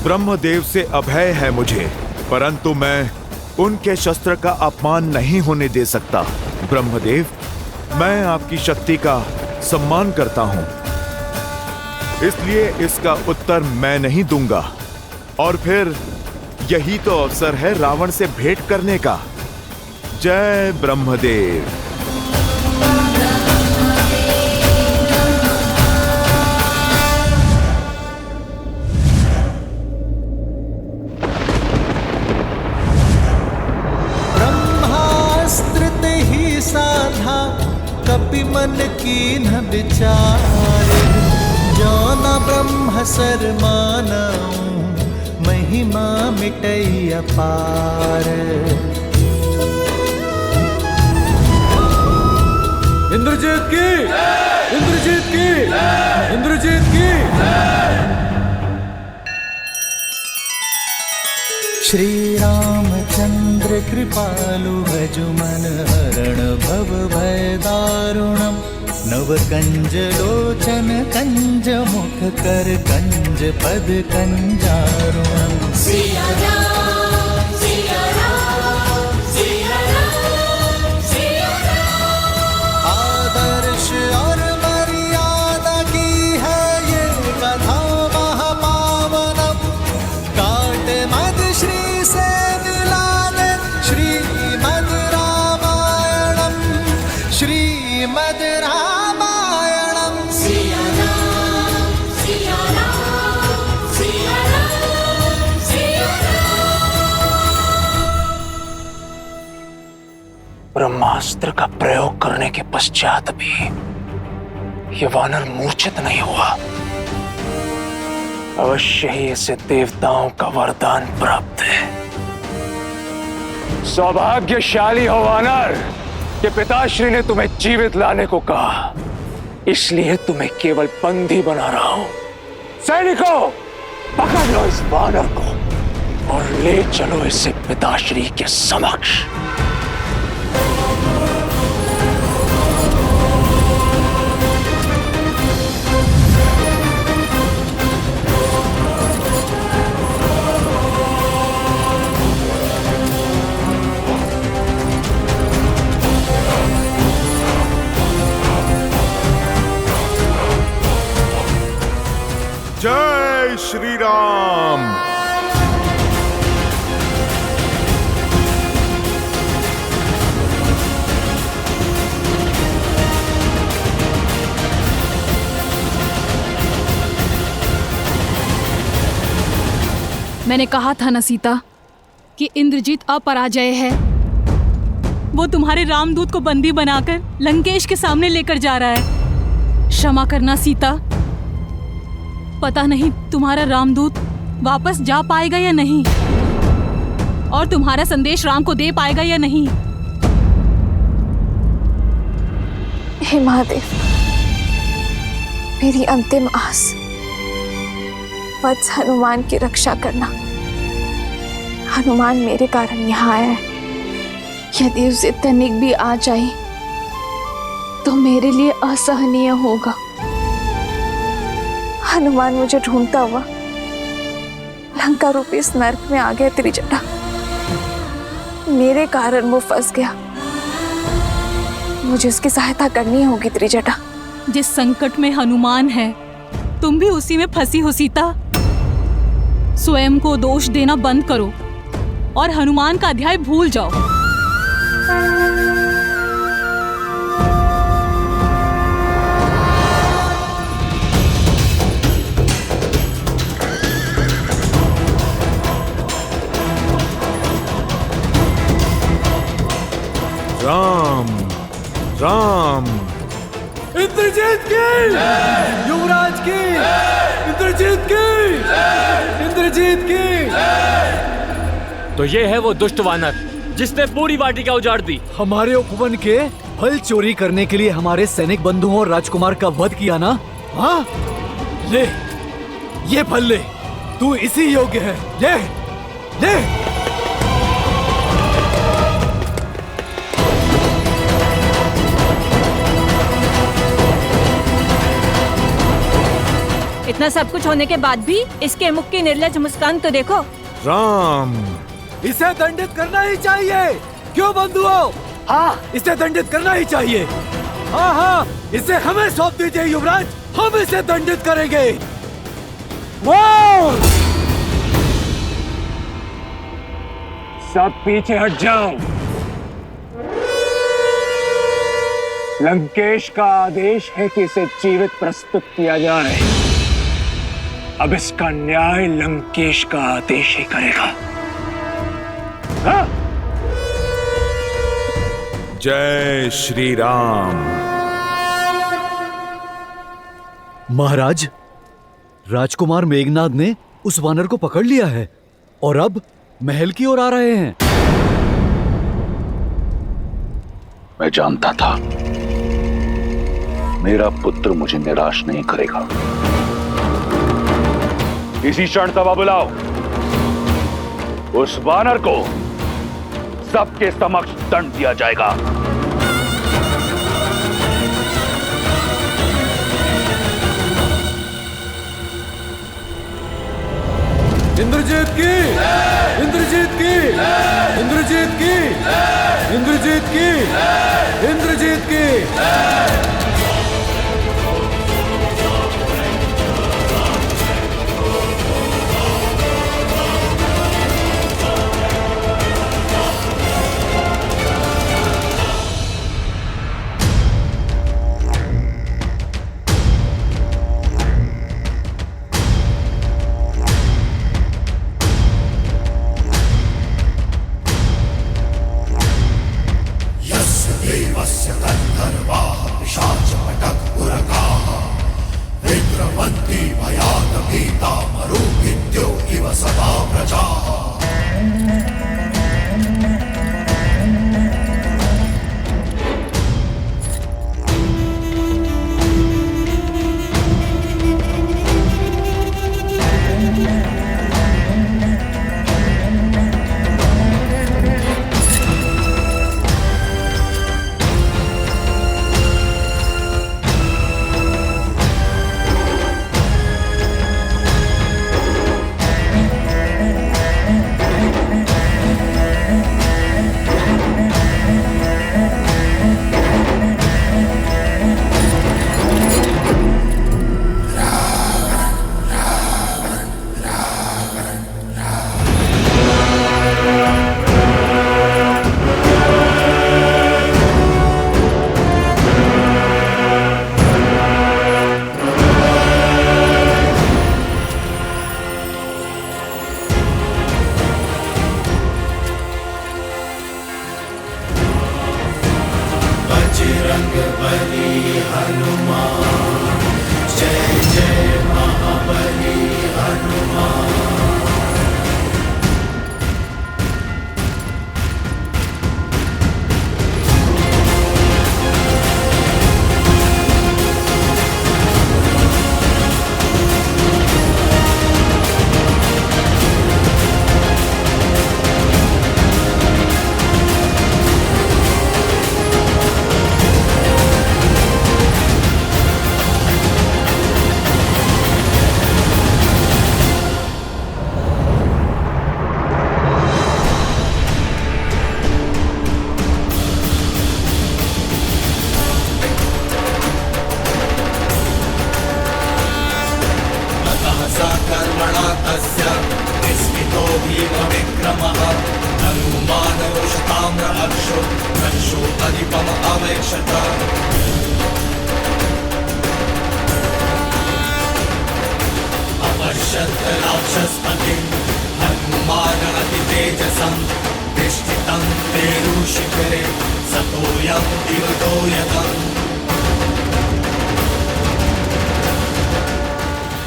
ब्रह्मदेव से अभय है मुझे, परंतु मैं उनके शस्त्र का अपमान नहीं होने दे सकता। ब्रह्मदेव, मैं आपकी शक्ति का सम्मान करता हूं, इसलिए इसका उत्तर मैं नहीं दूंगा। और फिर यही तो अवसर है रावण से भेंट करने का। जय ब्रह्मदेव। ब्रह्मास्त्र ही साधा कपि मन कीन्ह विचार, जो न ब्रह्म सर मानऊं महिमा मिटई अपार। इंद्रजीत की, इंद्रजीत की, इंद्रजीत की। श्री रामचंद्र कृपालु भजु मन हरण भव भय दारुणम, नव कंज लोचन कंज मुख कर कंज पद कंजारुणम। सिया राम, सिया राम, सिया राम, सिया राम। आदर्श और मर्यादा की है ये कथा महापावनम, काट मद श्री से मिलाने श्रीमद् रामायणम, श्रीमद् रामायणम। सिया राम, सिया राम, सिया राम, सिया राम। ब्रह्मास्त्र का प्रयोग करने के पश्चात भी ये वानर मूर्छित नहीं हुआ। अवश्य ही इसे देवताओं का वरदान प्राप्त है। सौभाग्यशाली हो वानर कि पिताश्री ने तुम्हें जीवित लाने को कहा, इसलिए तुम्हें केवल बंदी बना रहा हूं। सैनिकों, पकड़ लो इस वानर को और ले चलो इसे पिताश्री के समक्ष। जय श्री राम। मैंने कहा था ना सीता कि इंद्रजीत अपराजय है। वो तुम्हारे रामदूत को बंदी बनाकर लंकेश के सामने लेकर जा रहा है। क्षमा करना सीता, पता नहीं तुम्हारा रामदूत वापस जा पाएगा या नहीं, और तुम्हारा संदेश राम को दे पाएगा या नहीं। हे महादेव, मेरी अंतिम आस वत्स हनुमान की रक्षा करना। हनुमान मेरे कारण यहाँ आया है। यदि उसे तनिक भी आ जाए तो मेरे लिए असहनीय होगा। हनुमान मुझे ढूंढता हुआ लंका रूपी इस नर्क में आ गया। त्रिजटा, मेरे कारण वो फंस गया। मुझे उसकी सहायता करनी होगी। त्रिजटा, जिस संकट में हनुमान है, तुम भी उसी में फंसी हो सीता। स्वयं को दोष देना बंद करो और हनुमान का अध्याय भूल जाओ। राम राम। इंद्रजीत की, युवराज की, इंद्रजीत की, इंद्रजीत की। तो ये है वो दुष्ट वानर जिसने पूरी वाटिका उजाड़ दी। हमारे उपवन के फल चोरी करने के लिए हमारे सैनिक बंधुओं और राजकुमार का वध किया ना? हाँ, ले ये फल ले, तू इसी योग्य है। ले ले। इतना सब कुछ होने के बाद भी इसके मुख की निर्लज मुस्कान तो देखो। राम, इसे दंडित करना ही चाहिए। क्यों बंधुओं? हाँ, इसे दंडित करना ही चाहिए। हाँ हाँ, इसे हमें सौंप दीजिए युवराज, हम इसे दंडित करेंगे। सब पीछे हट जाओ। लंकेश का आदेश है कि इसे जीवित प्रस्तुत किया जाए। अब इसका न्याय लंकेश का आदेश ही करेगा। हाँ? जय श्री राम। महाराज, राजकुमार मेघनाद ने उस वानर को पकड़ लिया है और अब महल की ओर आ रहे हैं। मैं जानता था मेरा पुत्र मुझे निराश नहीं करेगा। इसी क्षण सभा बुलाओ। उस वानर को सबके समक्ष दंड दिया जाएगा। इंद्रजीत की, इंद्रजीत की, इंद्रजीत की, इंद्रजीत की, इंद्रजीत की।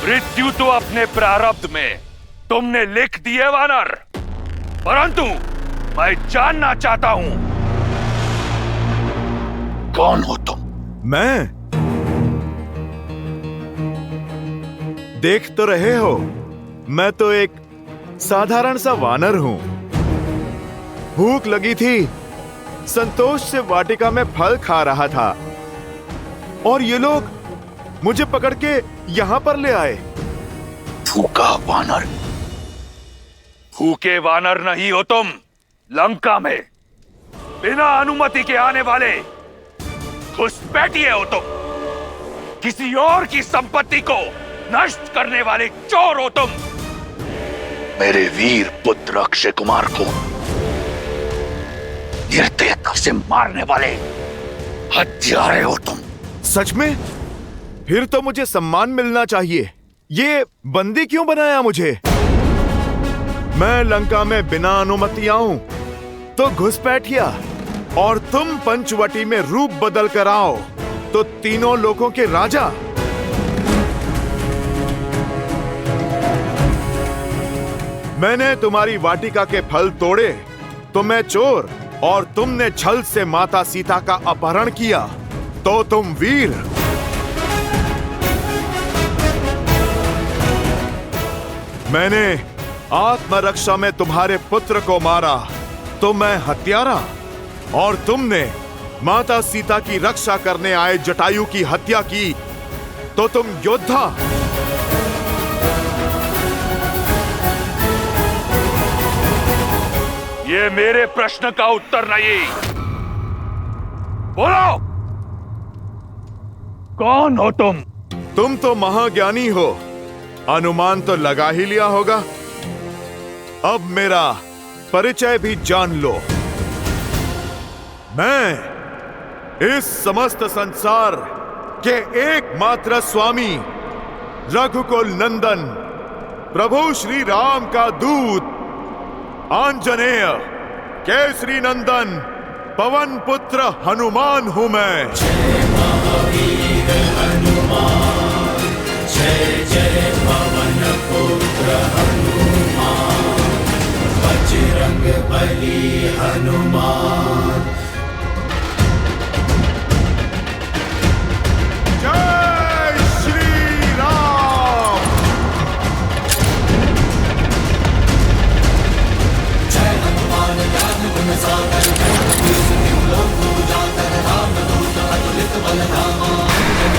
मृत्यु तो अपने प्रारब्ध में तुमने लिख दी है वानर, परंतु मैं जानना चाहता हूं कौन हो तुम? मैं? देख तो रहे हो, मैं तो एक साधारण सा वानर हूं। भूख लगी थी, संतोष से वाटिका में फल खा रहा था और ये लोग मुझे पकड़ के यहां पर ले आए। भूखा वानर। भूखे वानर नहीं हो तुम। लंका में बिना अनुमति के आने वाले घुसपैठिए हो तुम। किसी और की संपत्ति को नष्ट करने वाले चोर हो तुम। मेरे वीर पुत्र अक्षय कुमार को निर्दयता से मारने वाले हत्यारे हो तुम। सच में? फिर तो मुझे सम्मान मिलना चाहिए। ये बंदी क्यों बनाया मुझे? मैं लंका में बिना अनुमति आऊं तो घुसपैठिया, और तुम पंचवटी में रूप बदल कर आओ तो तीनों लोगों के राजा। मैंने तुम्हारी वाटिका के फल तोड़े तो मैं चोर, और तुमने छल से माता सीता का अपहरण किया तो तुम वीर। मैंने आत्मरक्षा में तुम्हारे पुत्र को मारा तो मैं हत्यारा, और तुमने माता सीता की रक्षा करने आए जटायु की हत्या की तो तुम योद्धा। ये मेरे प्रश्न का उत्तर नहीं। बोलो, कौन हो तुम? तुम तो महाज्ञानी हो, अनुमान तो लगा ही लिया होगा। अब मेरा परिचय भी जान लो। मैं इस समस्त संसार के एकमात्र स्वामी, रघुकुल नंदन, प्रभु श्री राम का दूत, आंजनेय, केसरी नंदन, पवन पुत्र हनुमान हूं मैं। जय महावीर हनुमान, जय जय पवन पुत्र हनुमान, बजरंग बली हनुमान। जय श्री राम। जय हनुमान ज्ञान गुण सागर, लोक उजागर, राम दूत अतुलित बल धामा,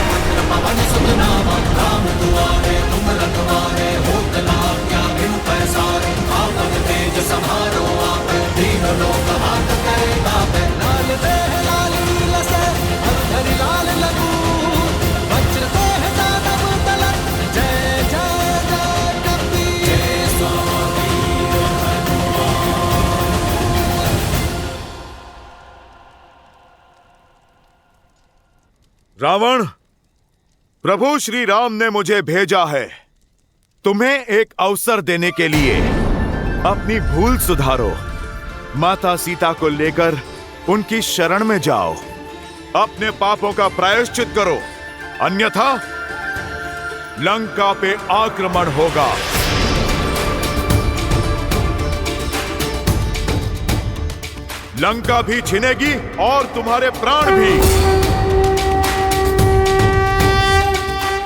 पुत्र पवन सुत नामा, राम दुआरे तुम रखवारे, होत न आज्ञा बिनु पैसारे, आपन तेज समारो आप, दीन लोक हाथ करे बापे, लाल देह लाल नील से हरि लाल लगू, वज्र देह दानव तलक, जय जय जय कपीर, जय स्वामी रावण, प्रभु श्री राम ने मुझे भेजा है तुम्हें एक अवसर देने के लिए। अपनी भूल सुधारो, माता सीता को लेकर उनकी शरण में जाओ, अपने पापों का प्रायश्चित करो, अन्यथा लंका पे आक्रमण होगा। लंका भी छिनेगी और तुम्हारे प्राण भी।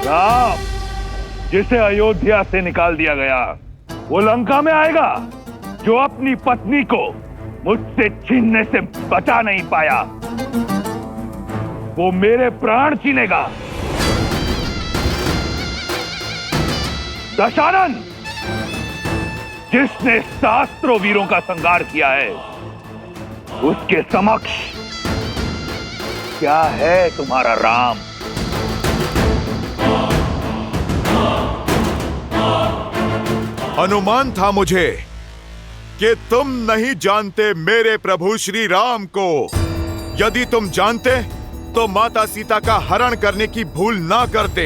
राम, जिसे अयोध्या से निकाल दिया गया, वो लंका में आएगा जो अपनी पत्नी को मुझसे छीनने से बचा नहीं पाया। वो मेरे प्राण छीनेगा। दशानन, जिसने सहस्त्रों वीरों का संहार किया है, उसके समक्ष क्या है तुम्हारा राम? अनुमान था मुझे कि तुम नहीं जानते मेरे प्रभु श्री राम को। यदि तुम जानते तो माता सीता का हरण करने की भूल ना करते।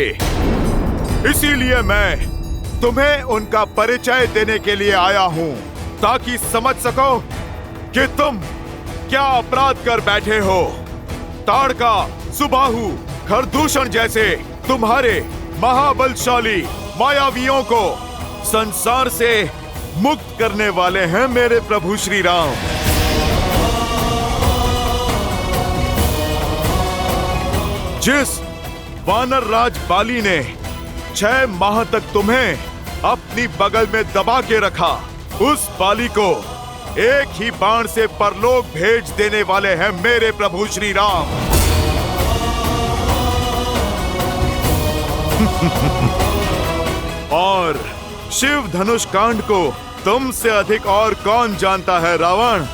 इसीलिए मैं तुम्हें उनका परिचय देने के लिए आया हूं, ताकि समझ सको कि तुम क्या अपराध कर बैठे हो। ताड़का, सुबाहु, खरदूषण जैसे तुम्हारे महाबलशाली मायावियों को संसार से मुक्त करने वाले हैं मेरे प्रभु श्री राम। जिस वानर राज बाली ने 6 माह तक तुम्हें अपनी बगल में दबा के रखा, उस बाली को एक ही बाण से परलोक भेज देने वाले हैं मेरे प्रभु श्री राम। और शिव धनुष कांड को तुमसे अधिक और कौन जानता है रावण?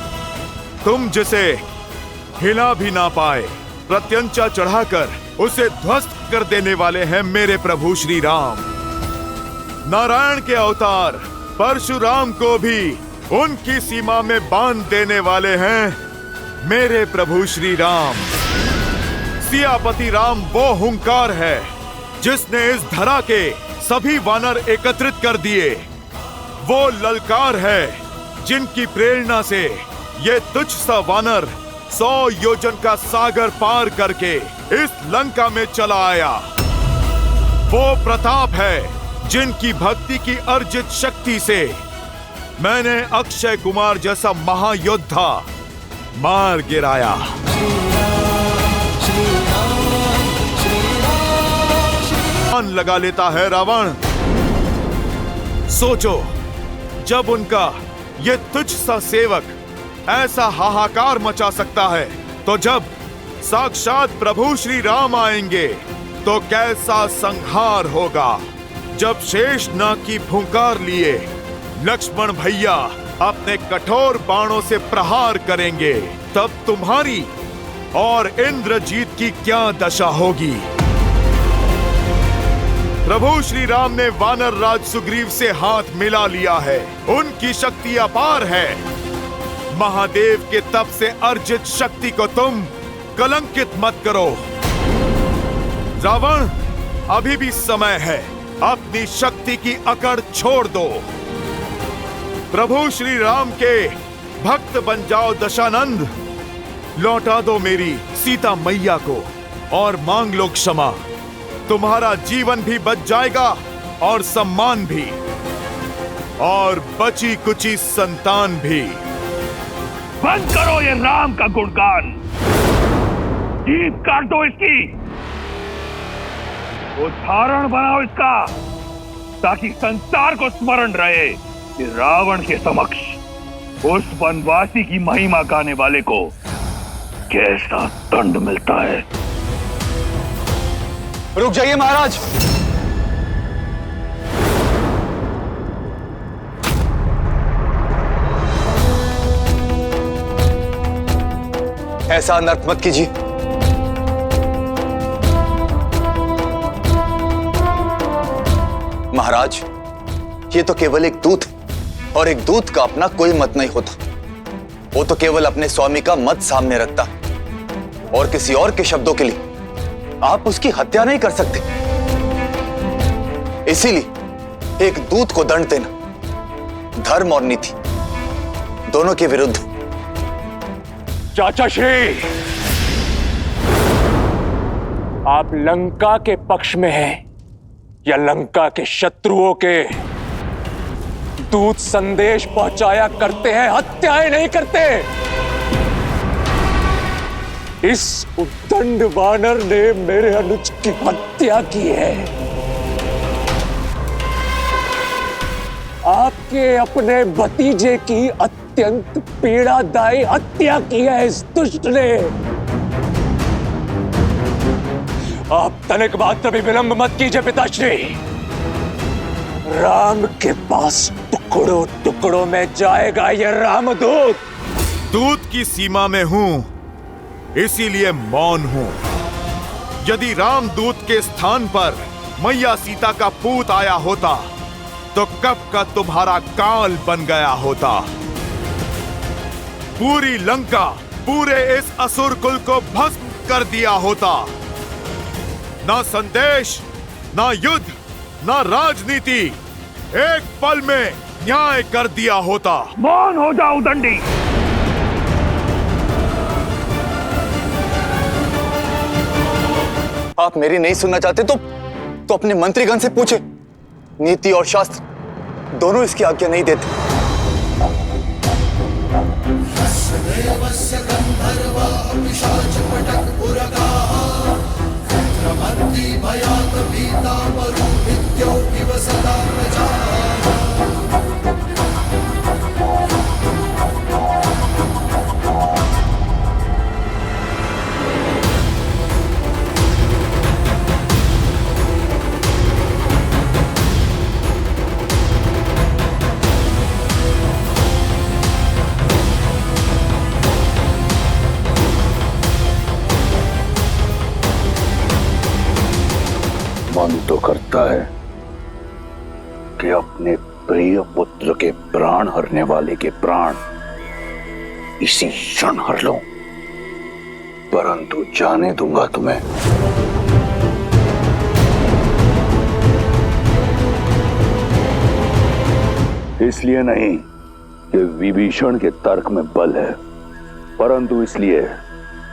तुम जिसे हिला भी ना पाए प्रत्यंचा चढ़ाकर उसे ध्वस्त कर देने वाले हैं मेरे प्रभु श्री राम। नारायण के अवतार परशुराम को भी उनकी सीमा में बांध देने वाले हैं मेरे प्रभु श्री राम। सियापति राम वो हुंकार है जिसने इस धरा के सभी वानर एकत्रित कर दिए। वो ललकार है जिनकी प्रेरणा से ये तुच्छ सा वानर 100 योजन का सागर पार करके इस लंका में चला आया। वो प्रताप है जिनकी भक्ति की अर्जित शक्ति से मैंने अक्षय कुमार जैसा महायोद्धा मार गिराया। लगा लेता है रावण। सोचो, जब उनका ये तुच्छ सा सेवक ऐसा हाहाकार मचा सकता है, तो जब साक्षात प्रभु श्री राम आएंगे तो कैसा संहार होगा। जब शेषनाग की फुंकार लिए लक्ष्मण भैया अपने कठोर बाणों से प्रहार करेंगे, तब तुम्हारी और इंद्रजीत की क्या दशा होगी। प्रभु श्री राम ने वानर राज सुग्रीव से हाथ मिला लिया है। उनकी शक्ति अपार है। महादेव के तप से अर्जित शक्ति को तुम कलंकित मत करो। रावण, अभी भी समय है, अपनी शक्ति की अकड़ छोड़ दो। प्रभु श्री राम के भक्त बन जाओ दशानंद। लौटा दो मेरी सीता मैया को और मांग लो क्षमा। तुम्हारा जीवन भी बच जाएगा और सम्मान भी, और बची कुची संतान भी। बंद करो ये राम का गुणगान। जीभ काट दो इसकी। उदाहरण बनाओ इसका, ताकि संसार को स्मरण रहे कि रावण के समक्ष उस वनवासी की महिमा गाने वाले को कैसा दंड मिलता है। रुक जाइए महाराज। ऐसा अनर्थ मत कीजिए। महाराज, ये तो केवल एक दूत है, और एक दूत का अपना कोई मत नहीं होता। वो तो केवल अपने स्वामी का मत सामने रखता, और किसी और के शब्दों के लिए आप उसकी हत्या नहीं कर सकते। इसीलिए एक दूत को दंड देना धर्म और नीति दोनों के विरुद्ध। चाचा श्री, आप लंका के पक्ष में हैं या लंका के शत्रुओं के? दूत संदेश पहुंचाया करते हैं, हत्याएं नहीं करते। इस उद्दंड वानर ने मेरे अनुज की हत्या की है। आपके अपने भतीजे की अत्यंत पीड़ादायी हत्या की है इस दुष्ट ने। आप तनिक मात्र भी विलंब मत कीजिए पिताश्री। राम के पास टुकड़ों टुकड़ों में जाएगा यह रामदूत। दूत की सीमा में हूं, इसीलिए मौन हूं। यदि रामदूत के स्थान पर मैया सीता का पूत आया होता, तो कब का तुम्हारा काल बन गया होता। पूरी लंका, पूरे इस असुर कुल को भस्म कर दिया होता। ना संदेश, ना युद्ध, ना राजनीति, एक पल में न्याय कर दिया होता। मौन हो जाओ दंडी। आप मेरी नहीं सुनना चाहते तो अपने मंत्रीगण से पूछे। नीति और शास्त्र दोनों इसकी आज्ञा नहीं देते। मन तो करता है कि अपने प्रिय पुत्र के प्राण हरने वाले के प्राण इसी क्षण हर लो, परंतु जाने दूंगा तुम्हें। इसलिए नहीं कि विभीषण के तर्क में बल है, परंतु इसलिए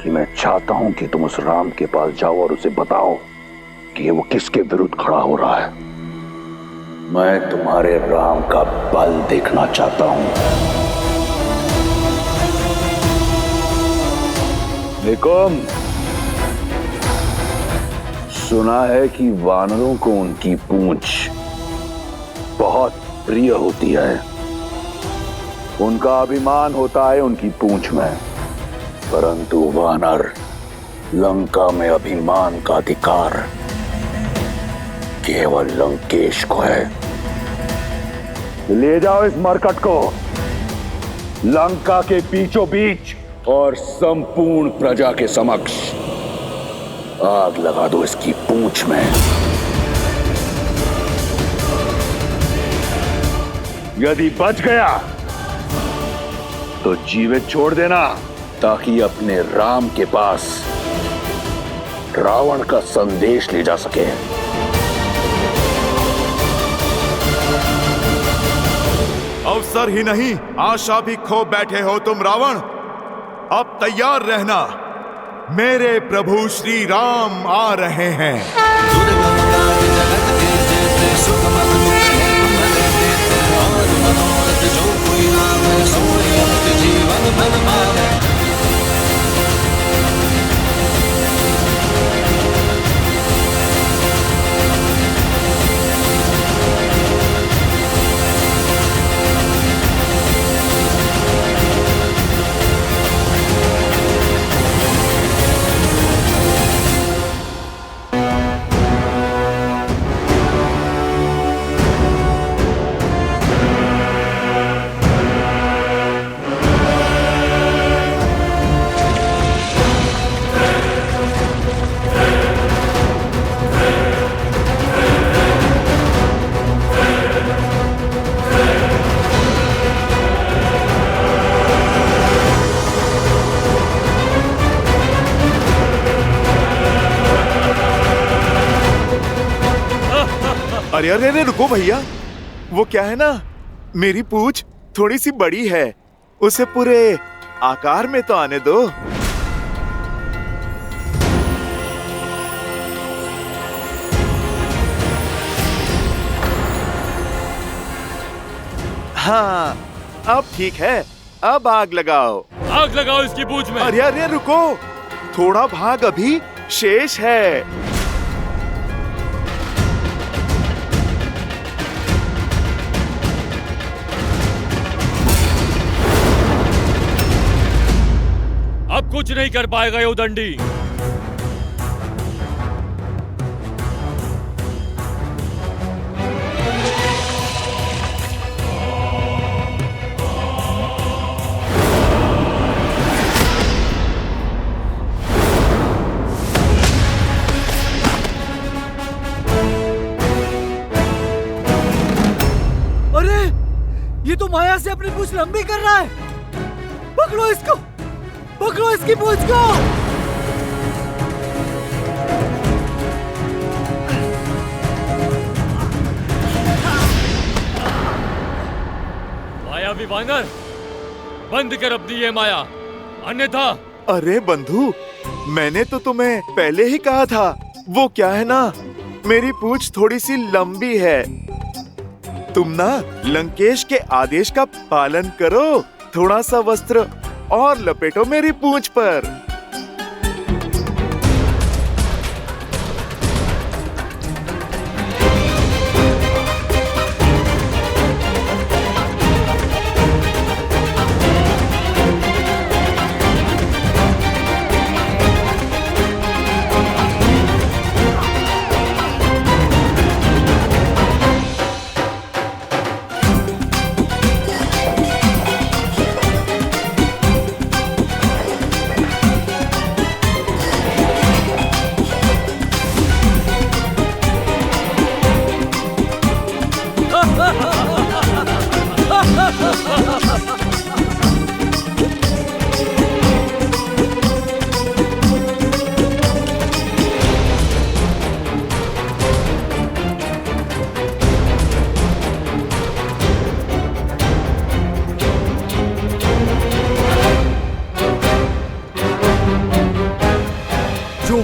कि मैं चाहता हूं कि तुम उस राम के पास जाओ और उसे बताओ कि वो किसके विरुद्ध खड़ा हो रहा है। मैं तुम्हारे राम का बल देखना चाहता हूं। निकुम, सुना है कि वानरों को उनकी पूंछ बहुत प्रिय होती है। उनका अभिमान होता है उनकी पूंछ में, परंतु वानर लंका में अभिमान का अधिकार केवल लंकेश को है। ले जाओ इस मरकट को लंका के बीचों बीच और संपूर्ण प्रजा के समक्ष आग लगा दो इसकी पूंछ में। यदि बच गया तो जीवित छोड़ देना, ताकि अपने राम के पास रावण का संदेश ले जा सके। अवसर ही नहीं, आशा भी खो बैठे हो तुम रावण। अब तैयार रहना, मेरे प्रभु श्री राम आ रहे हैं। जो कोई नाम सोए जीवन मन माने। अरे अरे अरे रुको भैया, वो क्या है ना, मेरी पूंछ थोड़ी सी बड़ी है, उसे पूरे आकार में तो आने दो। हाँ, अब ठीक है, अब आग लगाओ। आग लगाओ इसकी पूंछ में। अरे अरे रुको, थोड़ा भाग अभी शेष है। अब कुछ नहीं कर पाएगा ये उदंडी। अरे ये तो माया से अपनी पूंछ लंबी कर रहा है। पकड़ो इसको, पकड़ो इसकी पूंछ को। मायावी वानर, बंद कर अपनी ये माया, अन्यथा। अरे बंधु, मैंने तो तुम्हें पहले ही कहा था, वो क्या है ना, मेरी पूंछ थोड़ी सी लंबी है। तुम ना लंकेश के आदेश का पालन करो, थोड़ा सा वस्त्र और लपेटो मेरी पूंछ पर।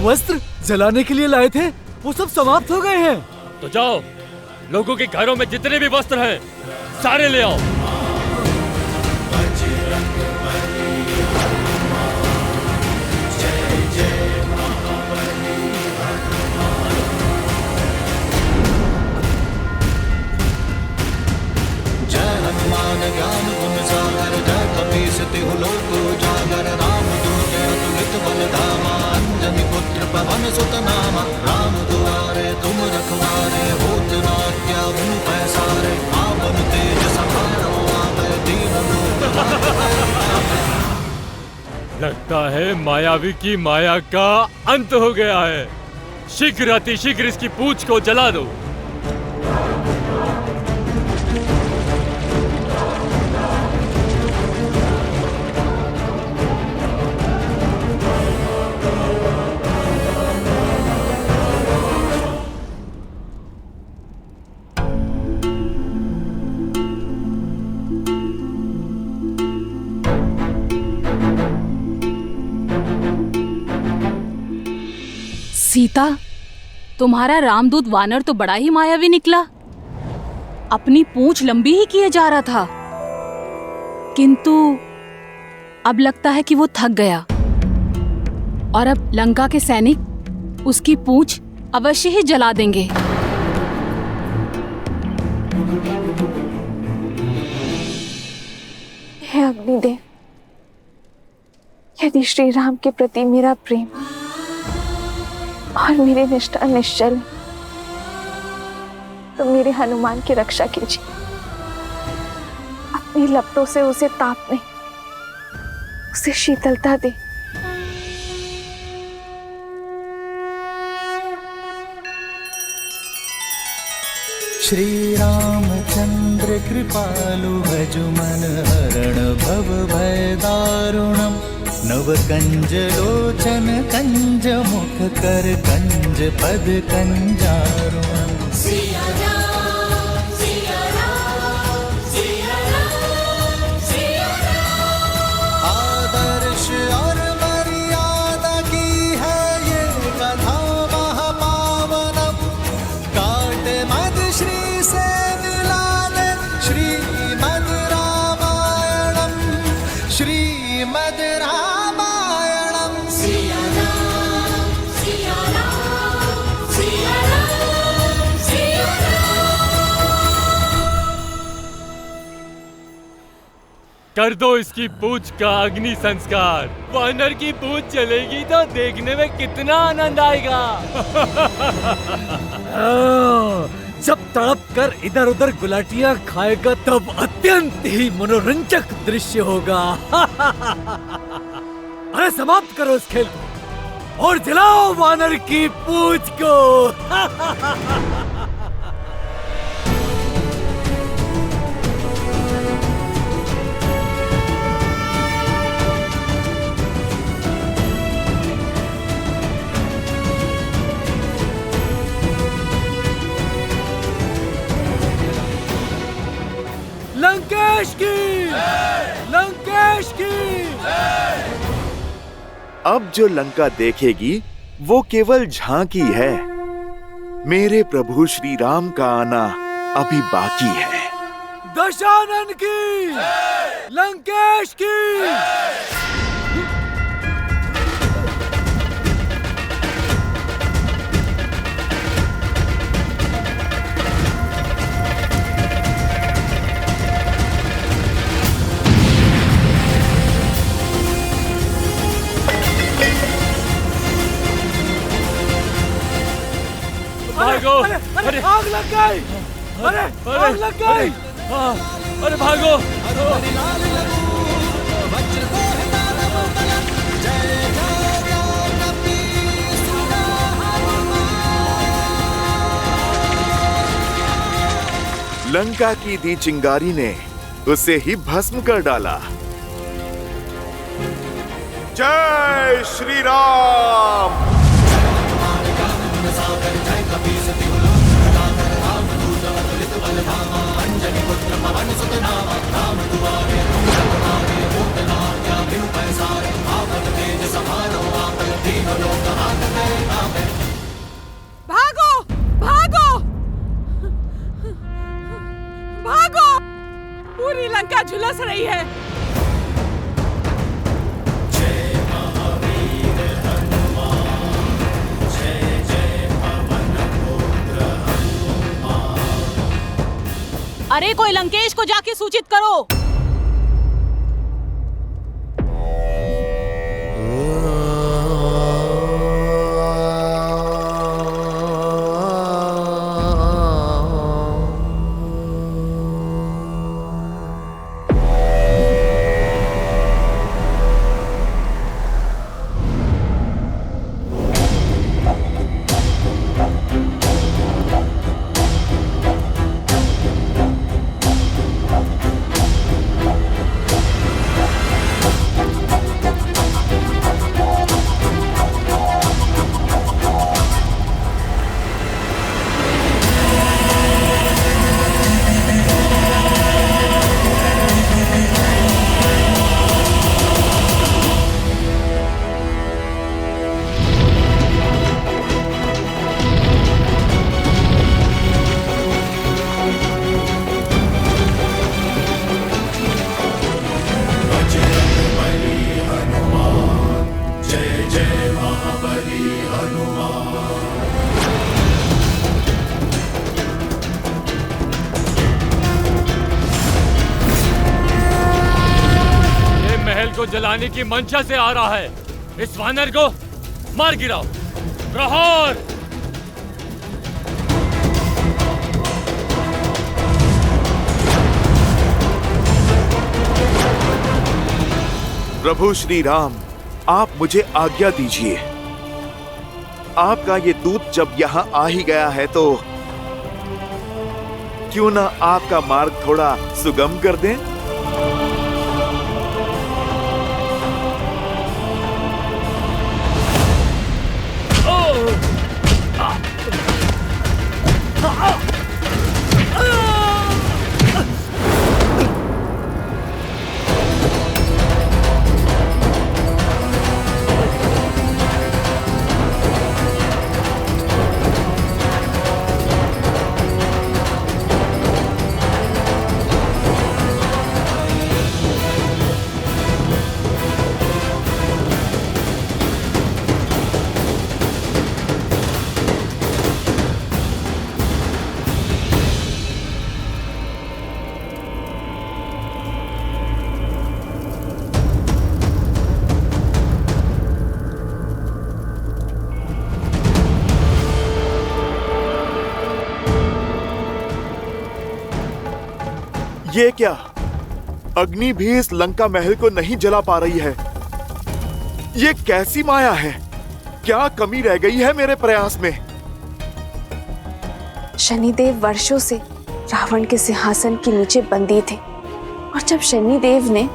वस्त्र जलाने के लिए लाए थे वो सब समाप्त हो गए हैं। तो जाओ, लोगों के घरों में जितने भी वस्त्र हैं सारे ले आओ। जय हनुमान ज्ञान गुण सागर, जय कपीस तिहु लोक उजागर, रामदूत अतुलित बल धामा, अंजनी पुत्र पवन सुत नामा, राम दुआरे तुम रखवारे, होत न अत्याहुन पैसारे, आपन तेज समारो आपै, दीन लोक लगता है मायावी की माया का अंत हो गया है। शीघ्र अतिशीघ्र इसकी पूंछ को जला दो। सीता, तुम्हारा रामदूत वानर तो बड़ा ही मायावी निकला। अपनी पूंछ लंबी ही किए जा रहा था, किंतु अब लगता है कि वो थक गया और अब लंका के सैनिक उसकी पूंछ अवश्य ही जला देंगे। हे अग्निदेव, यदि श्री राम के प्रति मेरा प्रेम और मेरी निष्ठा निश्चल है, तो मेरे हनुमान की रक्षा कीजिए। अपनी लपटों से उसे ताप नहीं, उसे शीतलता दे। श्री रामचंद्र कृपालु भजु मन हरण भव भय दारुणम, नव कंज लोचन कंज मुख कर कंज पद कंजारुणम। सिया राम सिया राम सिया राम सिया राम। आदर्श और मर्यादा की है ये कथा महापावनम, काट मद श्री से मिला दे श्रीमद् रामायणम, श्रीमद् रामायणम। सिया राम सिया राम सिया राम सिया कर दो इसकी पूंछ का अग्नि संस्कार। वानर की पूंछ जलेगी तो देखने में कितना आनंद आएगा। जब तड़प कर इधर उधर गुलाटियां खाएगा तब अत्यंत ही मनोरंजक दृश्य होगा। अरे समाप्त करो इस खेल को और जलाओ वानर की पूंछ को। लंकेश की, लंकेश की। अब जो लंका देखेगी वो केवल झांकी है। मेरे प्रभु श्री राम का आना अभी बाकी है। दशानन की, लंकेश की। भागो! अरे आग लग गई! अरे आग लग गई! अरे भागो! लंका की दी चिंगारी ने उसे ही भस्म कर डाला। जय श्री राम। तेज समारो आप, तीनों लोक हाथ में क्या झुलस रही है? अरे कोई लंकेश को जाके सूचित करो। को जलाने की मंशा से आ रहा है। इस वानर को मार गिराओ। प्रहार! प्रभु श्री राम, आप मुझे आज्ञा दीजिए। आपका ये दूत जब यहाँ आ ही गया है तो क्यों ना आपका मार्ग थोड़ा सुगम कर दें? ये क्या? अग्नि भी इस लंका महल को नहीं जला पा रही है। ये कैसी माया है? क्या कमी रह गई है मेरे प्रयास में? शनिदेव वर्षों से रावण के सिंहासन के नीचे बंदी थे और जब शनिदेव ने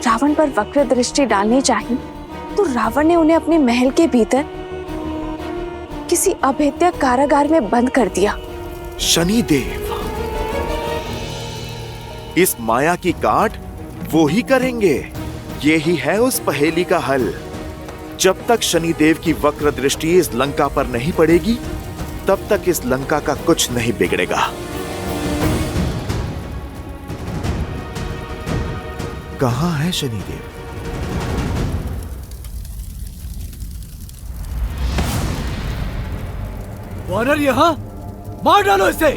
रावण पर वक्र दृष्टि डालनी चाहिए तो रावण ने उन्हें अपने महल के भीतर किसी अभेद्य कारागार में बंद कर दिया। शनिदेव इस माया की काट वो ही करेंगे। ये ही है उस पहेली का हल। जब तक शनिदेव की वक्र दृष्टि इस लंका पर नहीं पड़ेगी तब तक इस लंका का कुछ नहीं बिगड़ेगा। कहां है शनिदेव? वानर यहां, मार डालो इसे।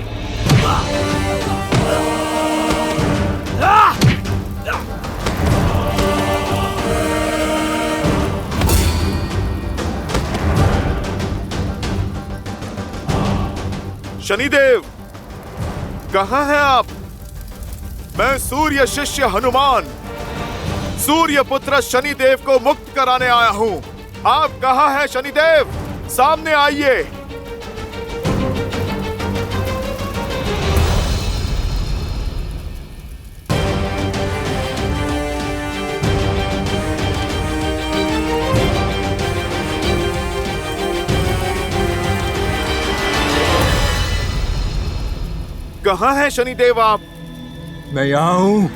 शनिदेव कहां हैं आप? मैं सूर्य शिष्य हनुमान सूर्य पुत्र शनिदेव को मुक्त कराने आया हूं। आप कहां हैं शनिदेव? सामने आइए। कहां हैं शनिदेव आप? मैं यहां हूं।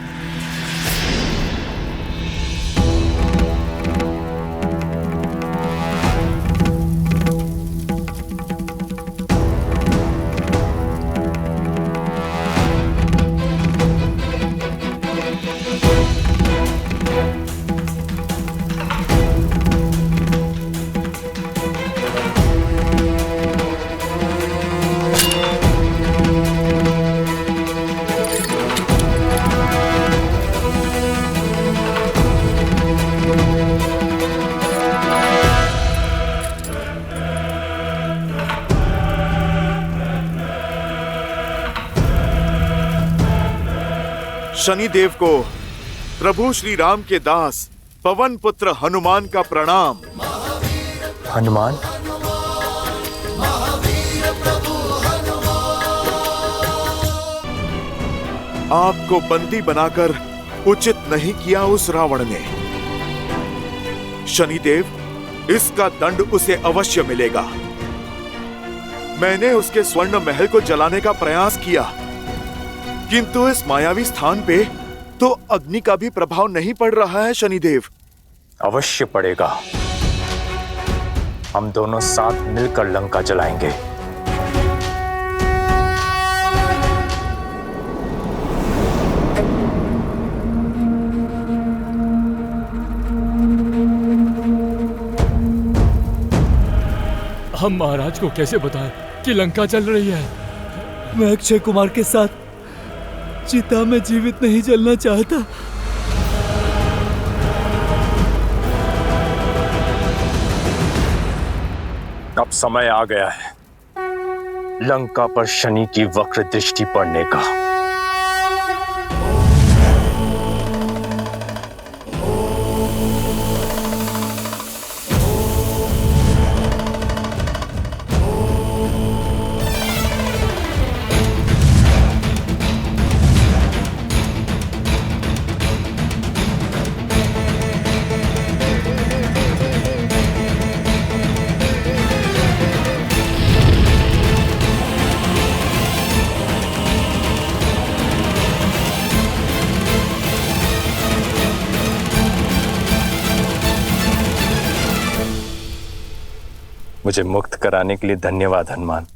शनिदेव को प्रभु श्री राम के दास पवन पुत्र हनुमान का प्रणाम। हनुमान? आपको बंदी बनाकर उचित नहीं किया उस रावण ने। शनिदेव, इसका दंड उसे अवश्य मिलेगा। मैंने उसके स्वर्ण महल को जलाने का प्रयास किया, किंतु इस मायावी स्थान पे तो अग्नि का भी प्रभाव नहीं पड़ रहा है शनिदेव। अवश्य पड़ेगा। हम दोनों साथ मिलकर लंका जलाएंगे। हम महाराज को कैसे बताएं कि लंका जल रही है? मैं अक्षय कुमार के साथ चिता में जीवित नहीं जलना चाहता। अब समय आ गया है लंका पर शनि की वक्र दृष्टि पड़ने का। मुझे मुक्त कराने के लिए धन्यवाद हनुमान।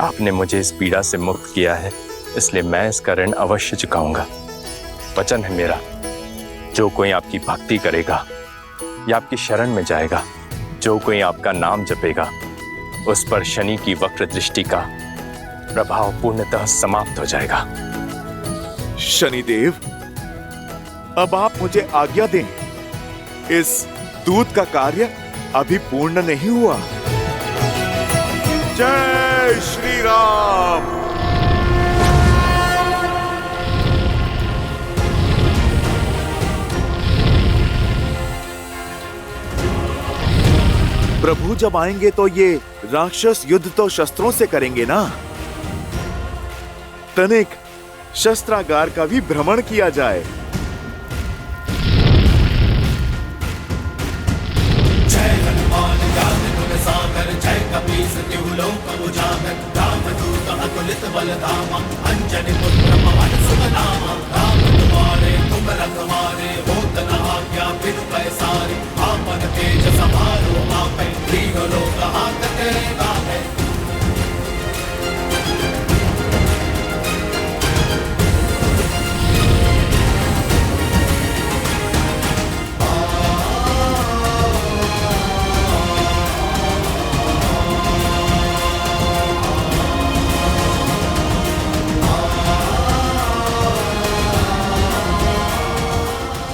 आपने मुझे इस पीड़ा से मुक्त किया है, इसलिए मैं इसका ऋण अवश्य चुकाऊंगा। वचन है मेरा, जो कोई आपकी भक्ति करेगा या आपकी शरण में जाएगा, जो कोई आपका नाम जपेगा, उस पर शनि की वक्र दृष्टि का प्रभाव पूर्णतः समाप्त हो जाएगा। शनिदेव, अब आप मुझे आज्ञा दें। इस दूत का कार्य अभी पूर्ण नहीं हुआ। जय श्री राम। प्रभु जब आएंगे तो ये राक्षस युद्ध तो शस्त्रों से करेंगे ना। तनिक शस्त्रागार का भी भ्रमण किया जाए। सागर जय कपीस तिहुलोक उजागर रामदूत अतुलित बलधामा अंजनी पुत्र पवन सुत नामा। राम तुम्हारे तुम रखवारे होत न आज्ञा फिर पैसारे। आपन तेज समारो आपै तीनों लोक हाथ तेरे गावे।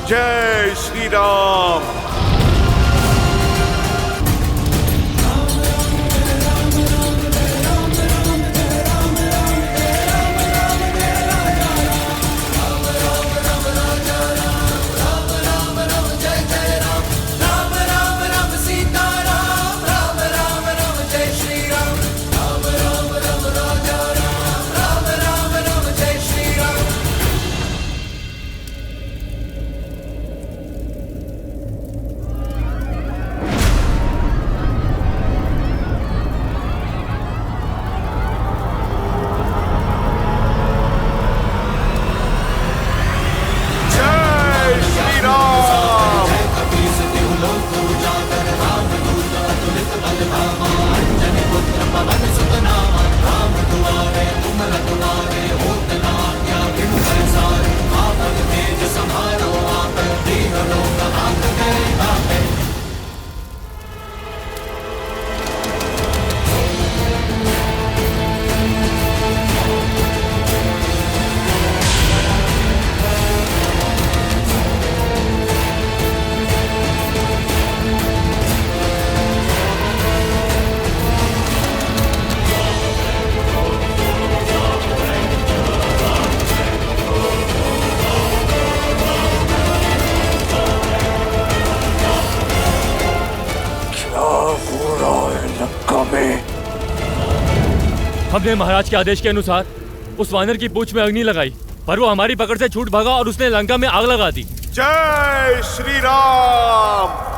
जय श्री राम। हमने महाराज के आदेश के अनुसार उस वानर की पूंछ में अग्नि लगाई, पर वो हमारी पकड़ से छूट भागा और उसने लंका में आग लगा दी। जय श्री राम।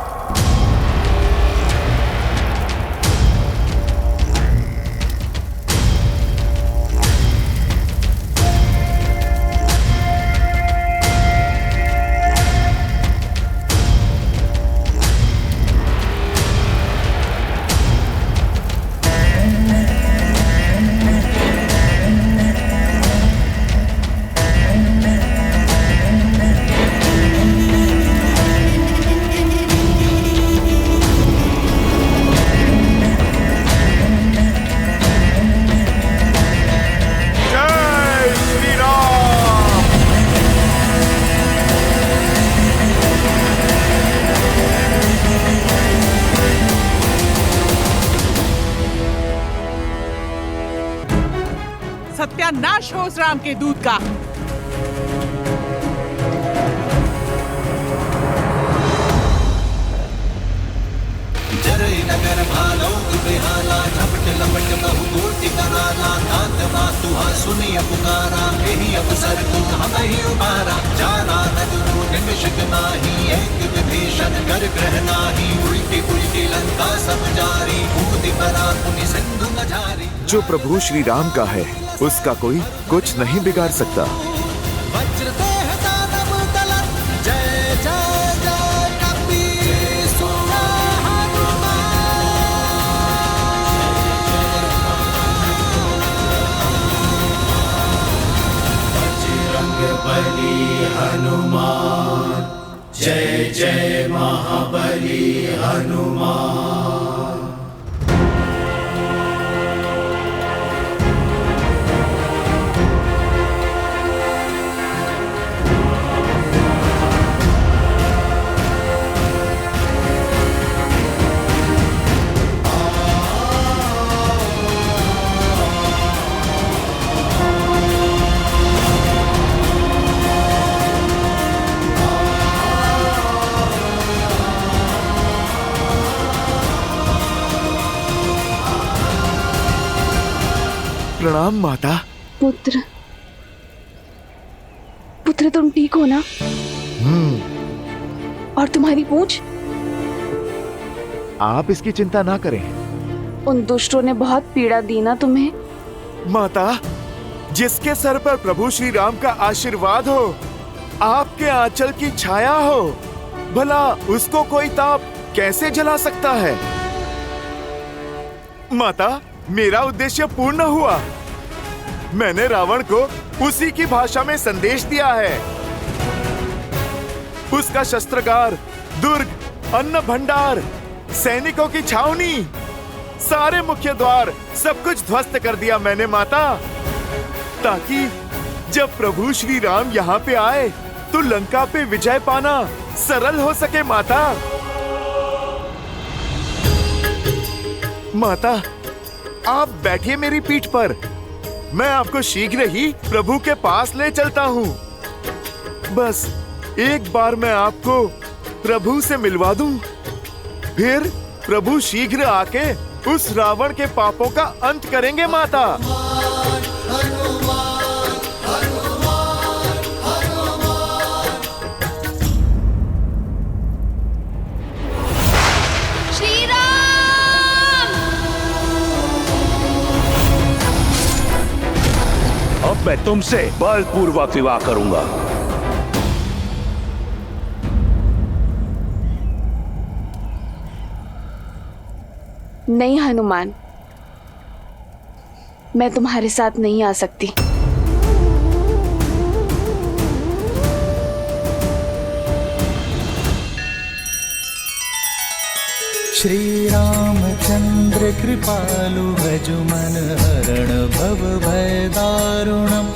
सत्यानाश हो उस राम के दूत का। जरई नगर भालो बेहाला झपट लपट बहु कोटि कराला नाथ मातुहा सुनिय पुकारा यही अवसर को हम ही उबारा जाना नगरो निमिषक नाही एक विभीषण कर ग्रह नाही उल्टी उल्टी लंका सब जारी भूति परा पुनि सिंधु मझारी। जो प्रभु श्री राम का है उसका कोई कुछ नहीं बिगाड़ सकता। वज्र देह दानव दलन जय जय जय कपीसुर हनुमान। बजरंग बली हनुमान जय जय महाबली हनुमान। प्रणाम माता। पुत्र, पुत्र तुम ठीक हो ना? और तुम्हारी पूंछ? आप इसकी चिंता ना करें। उन दुष्टों ने बहुत पीड़ा दी ना तुम्हें? माता, जिसके सर पर प्रभु श्री राम का आशीर्वाद हो, आपके आंचल की छाया हो, भला उसको कोई ताप कैसे जला सकता है? माता, मेरा उद्देश्य पूर्ण हुआ। मैंने रावण को उसी की भाषा में संदेश दिया है। उसका शस्त्रागार, दुर्ग, अन्न भंडार, सैनिकों की छावनी, सारे मुख्य द्वार, सब कुछ ध्वस्त कर दिया मैंने माता, ताकि जब प्रभु श्री राम यहाँ पे आए तो लंका पे विजय पाना सरल हो सके माता। माता, आप बैठिए मेरी पीठ पर, मैं आपको शीघ्र ही प्रभु के पास ले चलता हूँ। बस एक बार मैं आपको प्रभु से मिलवा दूं, फिर प्रभु शीघ्र आके उस रावण के पापों का अंत करेंगे माता। अब मैं तुमसे बलपूर्वक विवाह करूंगा। नहीं हनुमान, मैं तुम्हारे साथ नहीं आ सकती। श्री रामचंद्र कृपालु भजुमन हरण भव भय दारुणम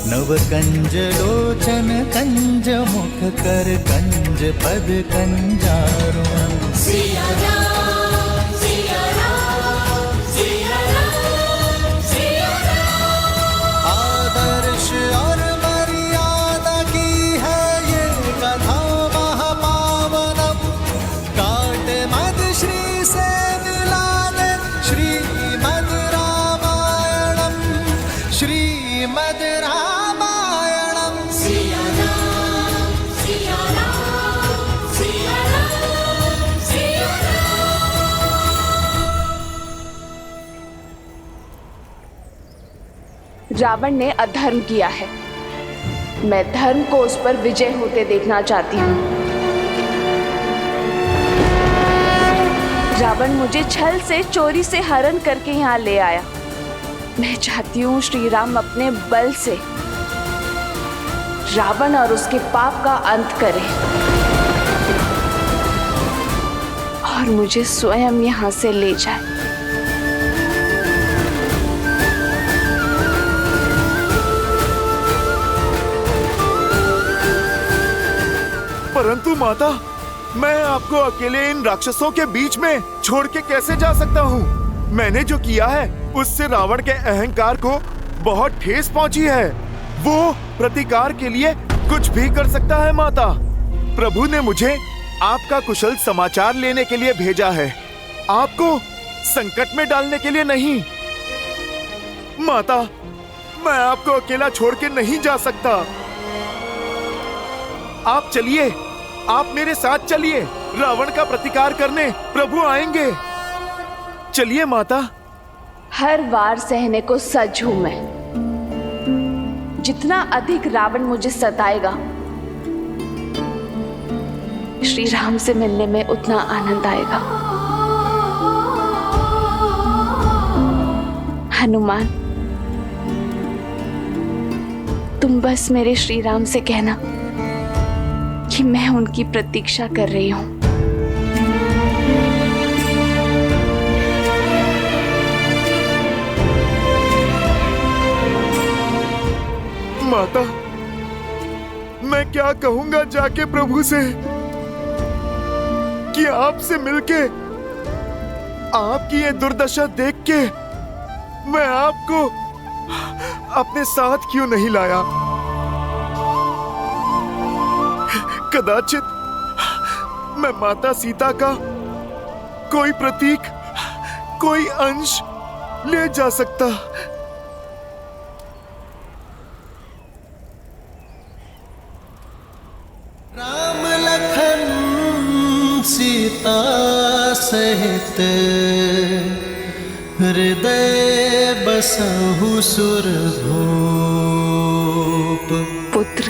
नव कंज लोचन कंज मुख कर कंज पद कंजारुणम। सिया राम सिया राम सिया राम सिया राम। आदर्श और मर्यादा की है ये कथा महापावनम। काट मद श्री से मिला दे श्रीमद् रामायणम। रावण ने अधर्म किया है। मैं धर्म को उस पर विजय होते देखना चाहती हूँ। रावण मुझे छल से, चोरी से हरण करके यहाँ ले आया। मैं चाहती हूँ श्री राम अपने बल से रावण और उसके पाप का अंत करें और मुझे स्वयं यहाँ से ले जाए। परंतु माता, मैं आपको अकेले इन राक्षसों के बीच में छोड़ के कैसे जा सकता हूँ? मैंने जो किया है उससे रावण के अहंकार को बहुत ठेस पहुँची है। वो प्रतिकार के लिए कुछ भी कर सकता है माता। प्रभु ने मुझे आपका कुशल समाचार लेने के लिए भेजा है, आपको संकट में डालने के लिए नहीं। माता, मैं आपको अकेला छोड़ के नहीं जा सकता। आप चलिए, आप मेरे साथ चलिए। रावण का प्रतिकार करने प्रभु आएंगे। चलिए माता। हर वार सहने को सज हूं मैं। जितना अधिक रावण मुझे सताएगा, श्री राम से मिलने में उतना आनंद आएगा। हनुमान, तुम बस मेरे श्री राम से कहना कि मैं उनकी प्रतीक्षा कर रही हूं। माता, मैं क्या कहूंगा जाके प्रभु से कि आपसे मिलके, आपकी ये दुर्दशा देख के मैं आपको अपने साथ क्यों नहीं लाया? कदाचित मैं माता सीता का कोई प्रतीक, कोई अंश ले जा सकता। राम लखन सीता सहित हृदय बसहु सुरभूप। पुत्र,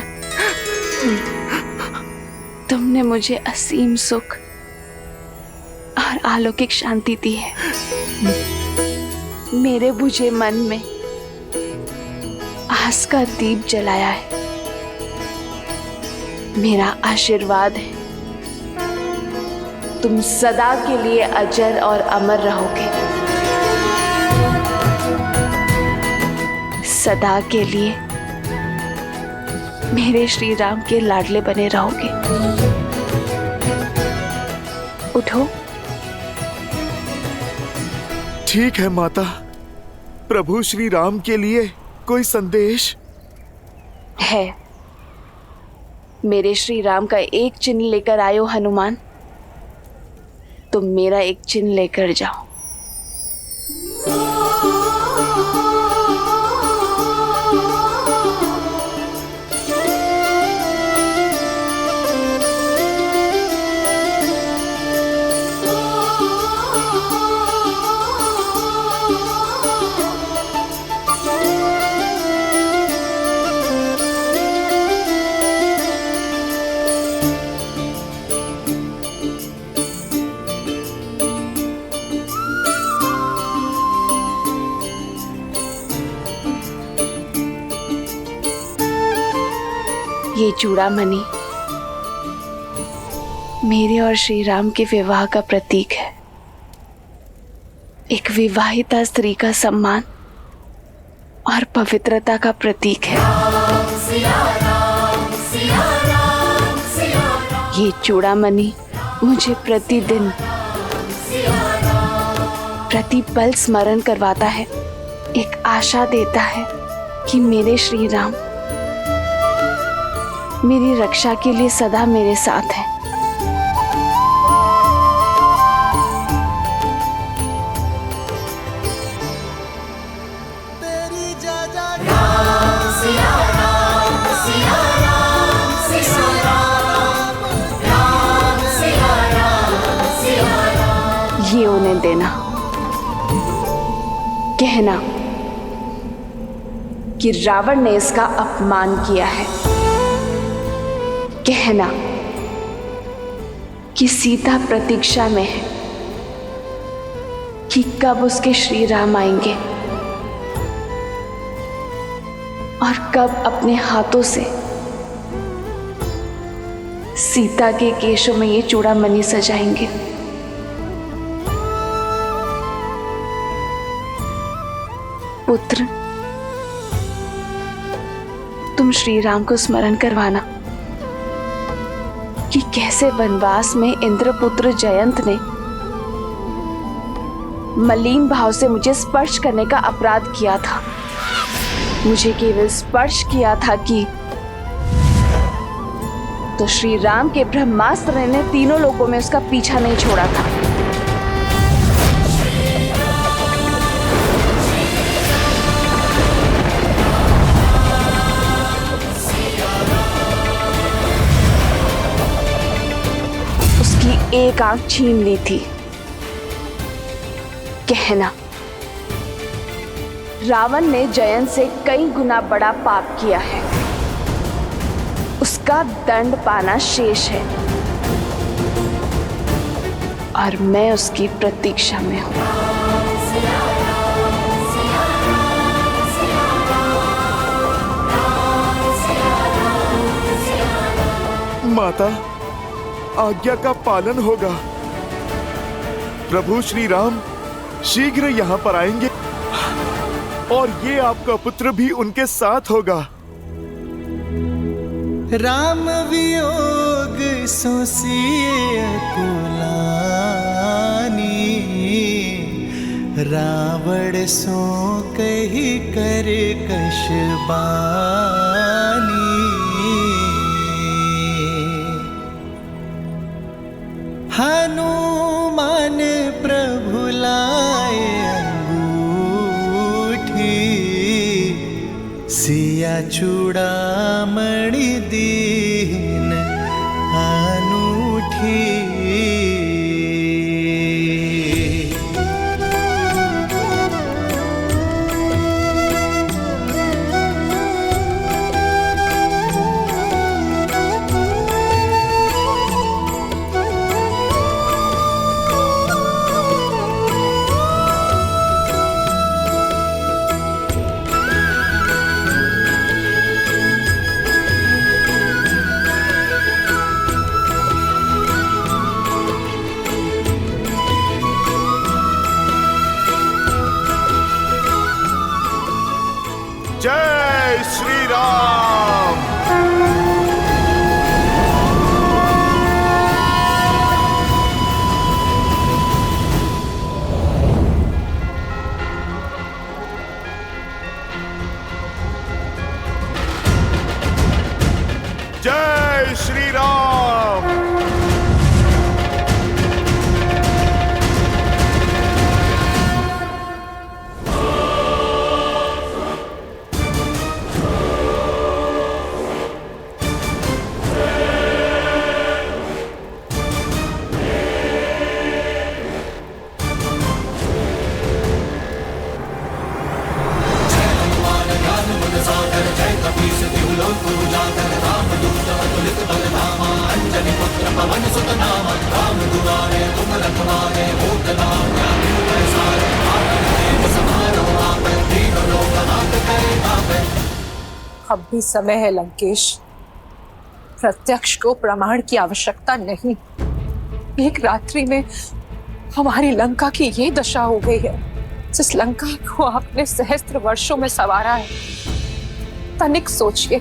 तुमने मुझे असीम सुख और अलौकिक शांति दी है। मेरे बुझे मन में आस का दीप जलाया है। मेरा आशीर्वाद है, तुम सदा के लिए अजर और अमर रहोगे। सदा के लिए मेरे श्री राम के लाडले बने रहोगे। उठो। ठीक है माता। प्रभु श्री राम के लिए कोई संदेश है? मेरे श्री राम का एक चिन्ह लेकर आयो हनुमान। तुम मेरा एक चिन्ह लेकर जाओ। ये चूड़ामणि मेरे और श्री राम के विवाह का प्रतीक है। एक विवाहिता स्त्री का सम्मान और पवित्रता का प्रतीक है। ये चूड़ामणि मुझे प्रतिदिन, प्रतिपल स्मरण करवाता है, एक आशा देता है कि मेरे श्री राम मेरी रक्षा के लिए सदा मेरे साथ है। ये उन्हें देना, कहना कि रावण ने इसका अपमान किया है। कहना कि सीता प्रतीक्षा में है कि कब उसके श्री राम आएंगे और कब अपने हाथों से सीता के केशों में ये चूड़ामणि सजाएंगे। पुत्र, तुम श्री राम को स्मरण करवाना कि कैसे वनवास में इंद्रपुत्र जयंत ने मलिन भाव से मुझे स्पर्श करने का अपराध किया था। मुझे केवल स्पर्श किया था कि तो श्री राम के ब्रह्मास्त्र ने तीनों लोकों में उसका पीछा नहीं छोड़ा था। उसकी एक आंख छीन ली थी। कहना रावण ने जयंत से कई गुना बड़ा पाप किया है, उसका दंड पाना शेष है और मैं उसकी प्रतीक्षा में हूं। माता, आज्ञा का पालन होगा। प्रभु श्री राम शीघ्र यहाँ पर आएंगे और ये आपका पुत्र भी उनके साथ होगा। राम वियोग सो सिए कुलानी, रावण सो कही कर कशबानी। हनुमान प्रभु लाए अंगूठी, सिया चूड़ामणि दीन अनूठी। जय श्री राम। जय श्री राम। अब भी समय है लंकेश, प्रत्यक्ष को प्रमाण की आवश्यकता नहीं। एक रात्रि में हमारी लंका की ये दशा हो गई है, जिस लंका को आपने सहस्त्र वर्षों में संवारा है। तनिक सोचिए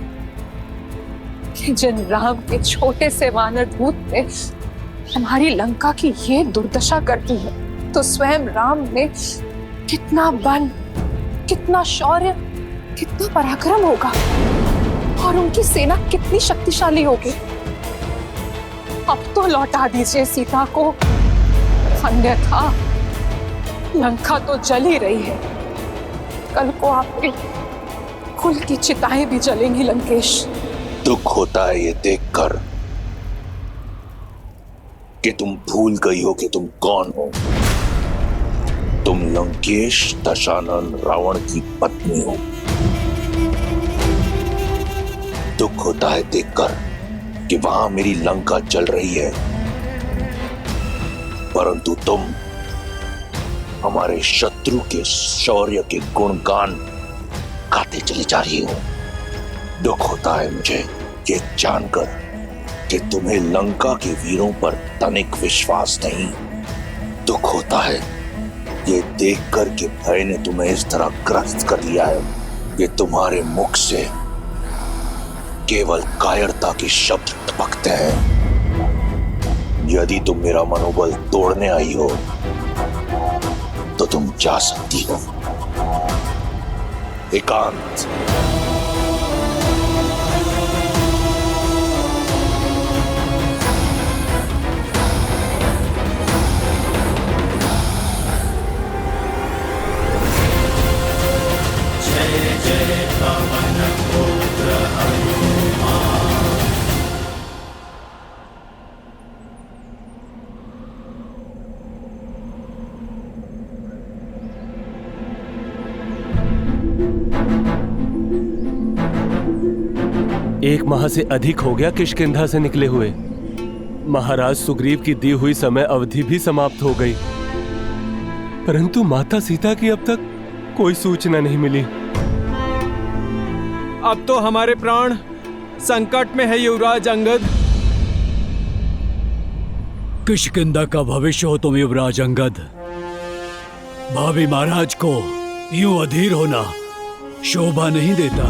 कि जिन राम के छोटे से वानर दूत ने हमारी लंका की ये दुर्दशा कर दी है, तो स्वयं राम में कितना बल, कितना शौर्य, कितना पराक्रम होगा और उनकी सेना कितनी शक्तिशाली होगी। अब तो लौटा दीजिए सीता को, अन्यथा लंका तो जल ही रही है। कल को आपके कुल की चिताएं भी जलेंगी लंकेश। दुख होता है ये देखकर कि तुम भूल गई हो कि तुम कौन हो। तुम लंकेश दशानन रावण की पत्नी हो। दुख होता है देखकर कि वहां मेरी लंका जल रही है, परंतु तुम हमारे शत्रु के शौर्य के गुणगान गाते चली जा रही हो। दुख होता है मुझे ये जानकर कि तुम्हें लंका के वीरों पर तनिक विश्वास नहीं। दुख होता है ये देखकर कि भय ने तुम्हें इस तरह ग्रस्त कर लिया है कि तुम्हारे मुख से केवल कायरता के शब्द टपकते हैं। यदि तुम मेरा मनोबल तोड़ने आई हो तो तुम जा सकती हो। एकांत। जय जय पवन पुत्र हनुमान। एक माह से अधिक हो गया किष्किंधा से निकले हुए। महाराज सुग्रीव की दी हुई समय अवधि भी समाप्त हो गई, परंतु माता सीता की अब तक कोई सूचना नहीं मिली। अब तो हमारे प्राण संकट में है युवराज अंगद। किष्किंधा का भविष्य हो तुम युवराज अंगद। भाभी महाराज को यूं अधीर होना शोभा नहीं देता।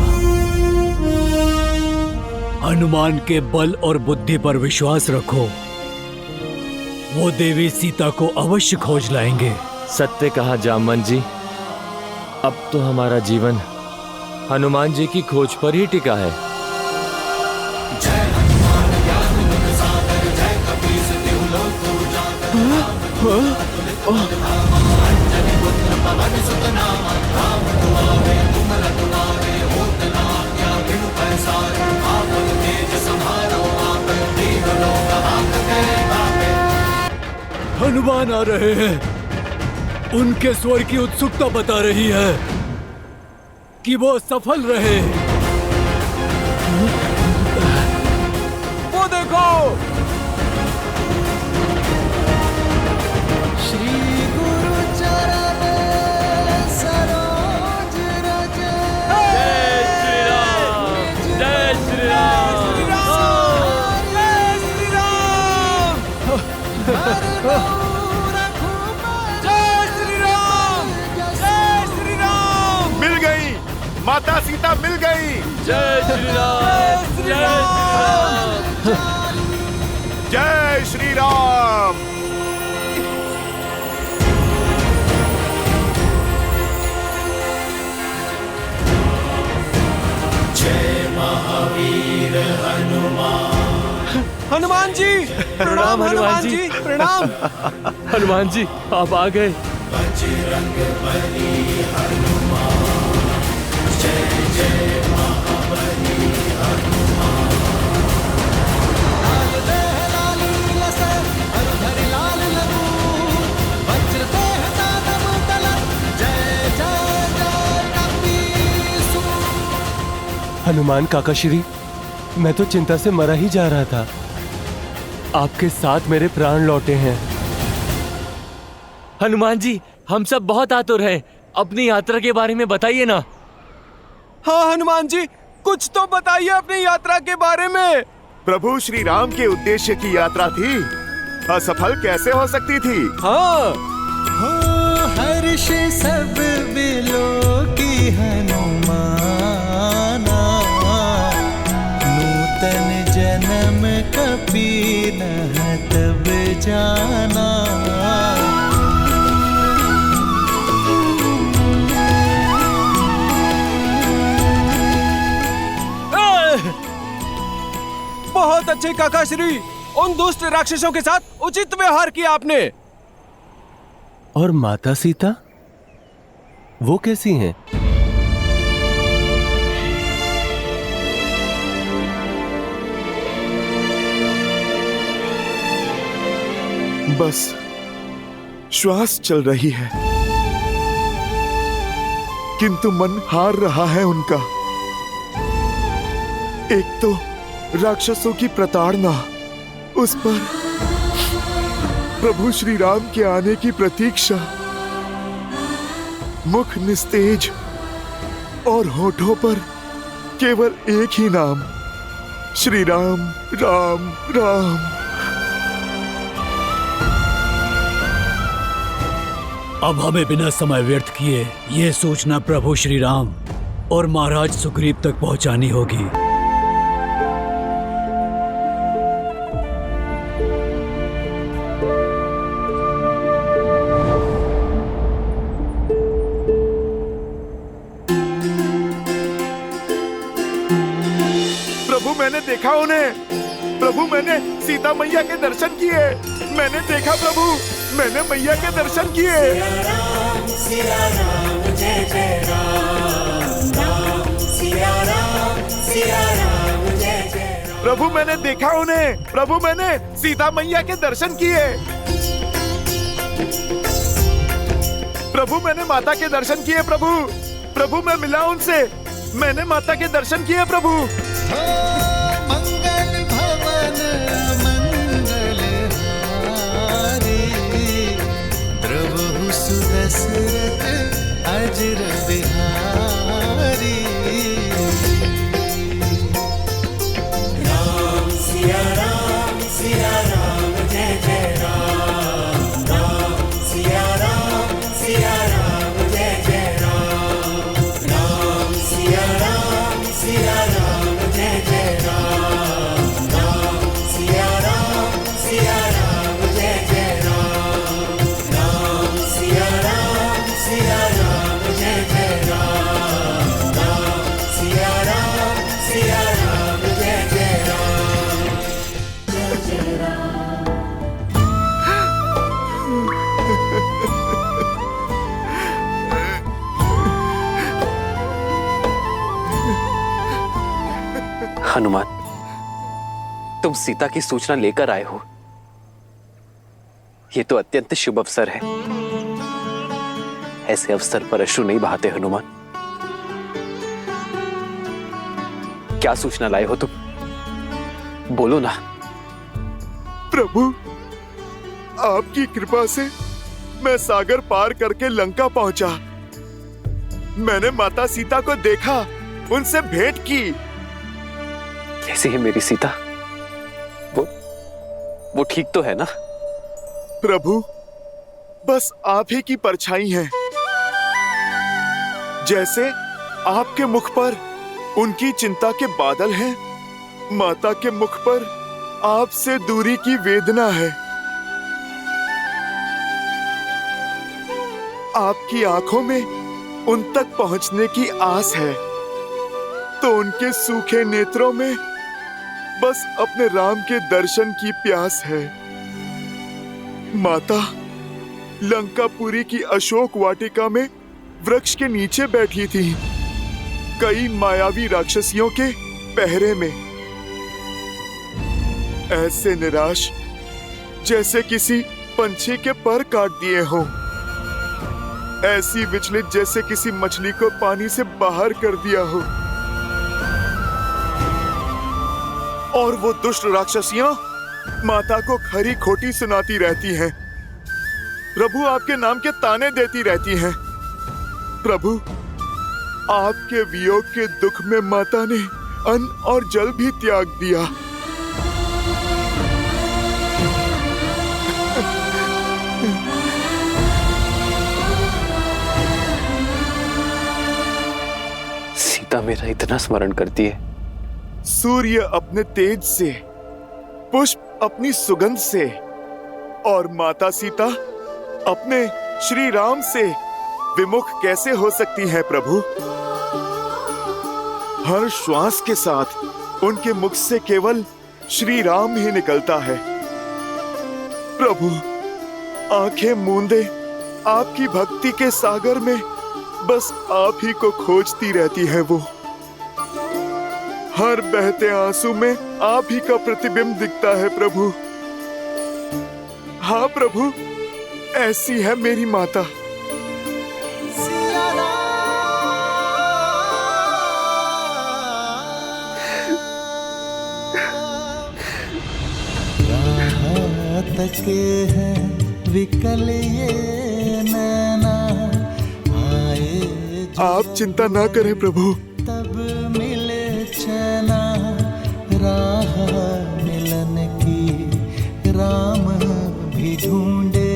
हनुमान के बल और बुद्धि पर विश्वास रखो, वो देवी सीता को अवश्य खोज लाएंगे। सत्य कहा जामवंत जी, अब तो हमारा जीवन हनुमान जी की खोज पर ही टिका है। जय हनुमान ज्ञान गुण सागर, जय कपीस तिहु लोक उजागर। अंजनी पुत्र पवन सुत नामा, राम दुआरे तुम रखवारे, होत न आज्ञा बिनु पैसारे। आपन तेज समारो आपे, दीन लोक हांकते कापे। हनुमान आ रहे हैं। उनके स्वर की उत्सुकता बता रही है कि वो सफल रहे। वो देखो, श्री गुरु चरण सरोज रज। जय श्री राम, जय श्री राम, जय श्री राम, जय श्री राम, जय श्री राम। मिल गई, माता सीता मिल गई। जय श्री राम, जय श्री राम। जय श्री राम। जय महावीर हनुमान। हनुमान जी प्रणाम, हनुमान जी प्रणाम। हनुमान जी आप आ गए। बजरंग बली हनुमान, जय जय महाबली हनुमान। लाल देह लाली लसे, हरधरि लाल लगू, वज्र देह दानव तलन, जय जय जय कपीसु। हनुमान काका श्री, मैं तो चिंता से मरा ही जा रहा था। आपके साथ मेरे प्राण लौटे हैं। हनुमान जी हम सब बहुत आतुर हैं, अपनी यात्रा के बारे में बताइए ना। हाँ हनुमान जी, कुछ तो बताइए अपनी यात्रा के बारे में। प्रभु श्री राम के उद्देश्य की यात्रा थी, असफल कैसे हो सकती थी। हाँ हो हर्ष सब बिलो की हनुमाना, नूतन जन्म कपी नह तब जाना। बहुत अच्छे काका श्री, उन दुष्ट राक्षसों के साथ उचित व्यवहार किया आपने। और माता सीता वो कैसी हैं? बस श्वास चल रही है, किंतु मन हार रहा है उनका। एक तो राक्षसों की प्रताड़ना, उस पर प्रभु श्री राम के आने की प्रतीक्षा, मुख निस्तेज और होठों पर केवल एक ही नाम, श्री राम राम राम। अब हमें बिना समय व्यर्थ किए ये सूचना प्रभु श्री राम और महाराज सुग्रीव तक पहुंचानी होगी। प्रभु मैंने देखा उन्हें, प्रभु मैंने सीता मैया के दर्शन किए, मैंने देखा प्रभु, मैंने मैया के दर्शन किए। सिया राम जय जय राम, राम सिया राम जय जय राम। प्रभु मैंने देखा उन्हें, प्रभु मैंने सीता मैया के दर्शन किए, प्रभु मैंने माता के दर्शन किए। प्रभु प्रभु मैं मिला उनसे, मैंने माता के दर्शन किए। प्रभु मंगल भवन मंगल हारी, द्रवहु सुदशरथ अजर बिहारी। राम सिया राम जय जय राम, राम सिया राम जय जय राम, राम सिया राम जय जय राम, राम सिया राम जय जय राम, राम सिया राम जय जय राम, राम सिया राम जय जय राम, जय जय राम। हनुमान, तुम सीता की सूचना लेकर आए हो, ये तो अत्यंत शुभ अवसर है। ऐसे अवसर पर अश्रु नहीं बहाते हनुमान। क्या सूचना लाए हो तुम? बोलो ना। प्रभु आपकी कृपा से मैं सागर पार करके लंका पहुंचा। मैंने माता सीता को देखा, उनसे भेंट की। कैसी है मेरी सीता? वो ठीक तो है ना? प्रभु बस आप ही की परछाई है। जैसे आपके मुख पर उनकी चिंता के बादल हैं, माता के मुख पर आपसे दूरी की वेदना है। आपकी आंखों में उन तक पहुंचने की आस है, तो उनके सूखे नेत्रों में बस अपने राम के दर्शन की प्यास है। माता लंकापुरी की अशोक वाटिका में वृक्ष के नीचे बैठी थी, कई मायावी राक्षसियों के पहरे में, ऐसे निराश जैसे किसी पंछी के पर काट दिए हों, ऐसी विचलित जैसे किसी मछली को पानी से बाहर कर दिया हो। और वो दुष्ट राक्षसियां माता को खरी खोटी सुनाती रहती हैं, प्रभु आपके नाम के ताने देती रहती हैं। प्रभु आपके वियोग के दुख में माता ने अन्न और जल भी त्याग दिया। सीता मेरा इतना स्मरण करती है। सूर्य अपने तेज से, पुष्प अपनी सुगंध से, और माता सीता अपने श्री राम से विमुख कैसे हो सकती है प्रभु? हर श्वास के साथ उनके मुख से केवल श्री राम ही निकलता है। प्रभु आंखें मूंदे आपकी भक्ति के सागर में बस आप ही को खोजती रहती है वो। हर बहते आंसू में आप ही का प्रतिबिंब दिखता है प्रभु। हाँ प्रभु, ऐसी है मेरी माता। तके हैं विकल ये नैना, आए आप चिंता ना करें प्रभु। तब मिले चैना, राह मिलन की राम भी ढूंढे,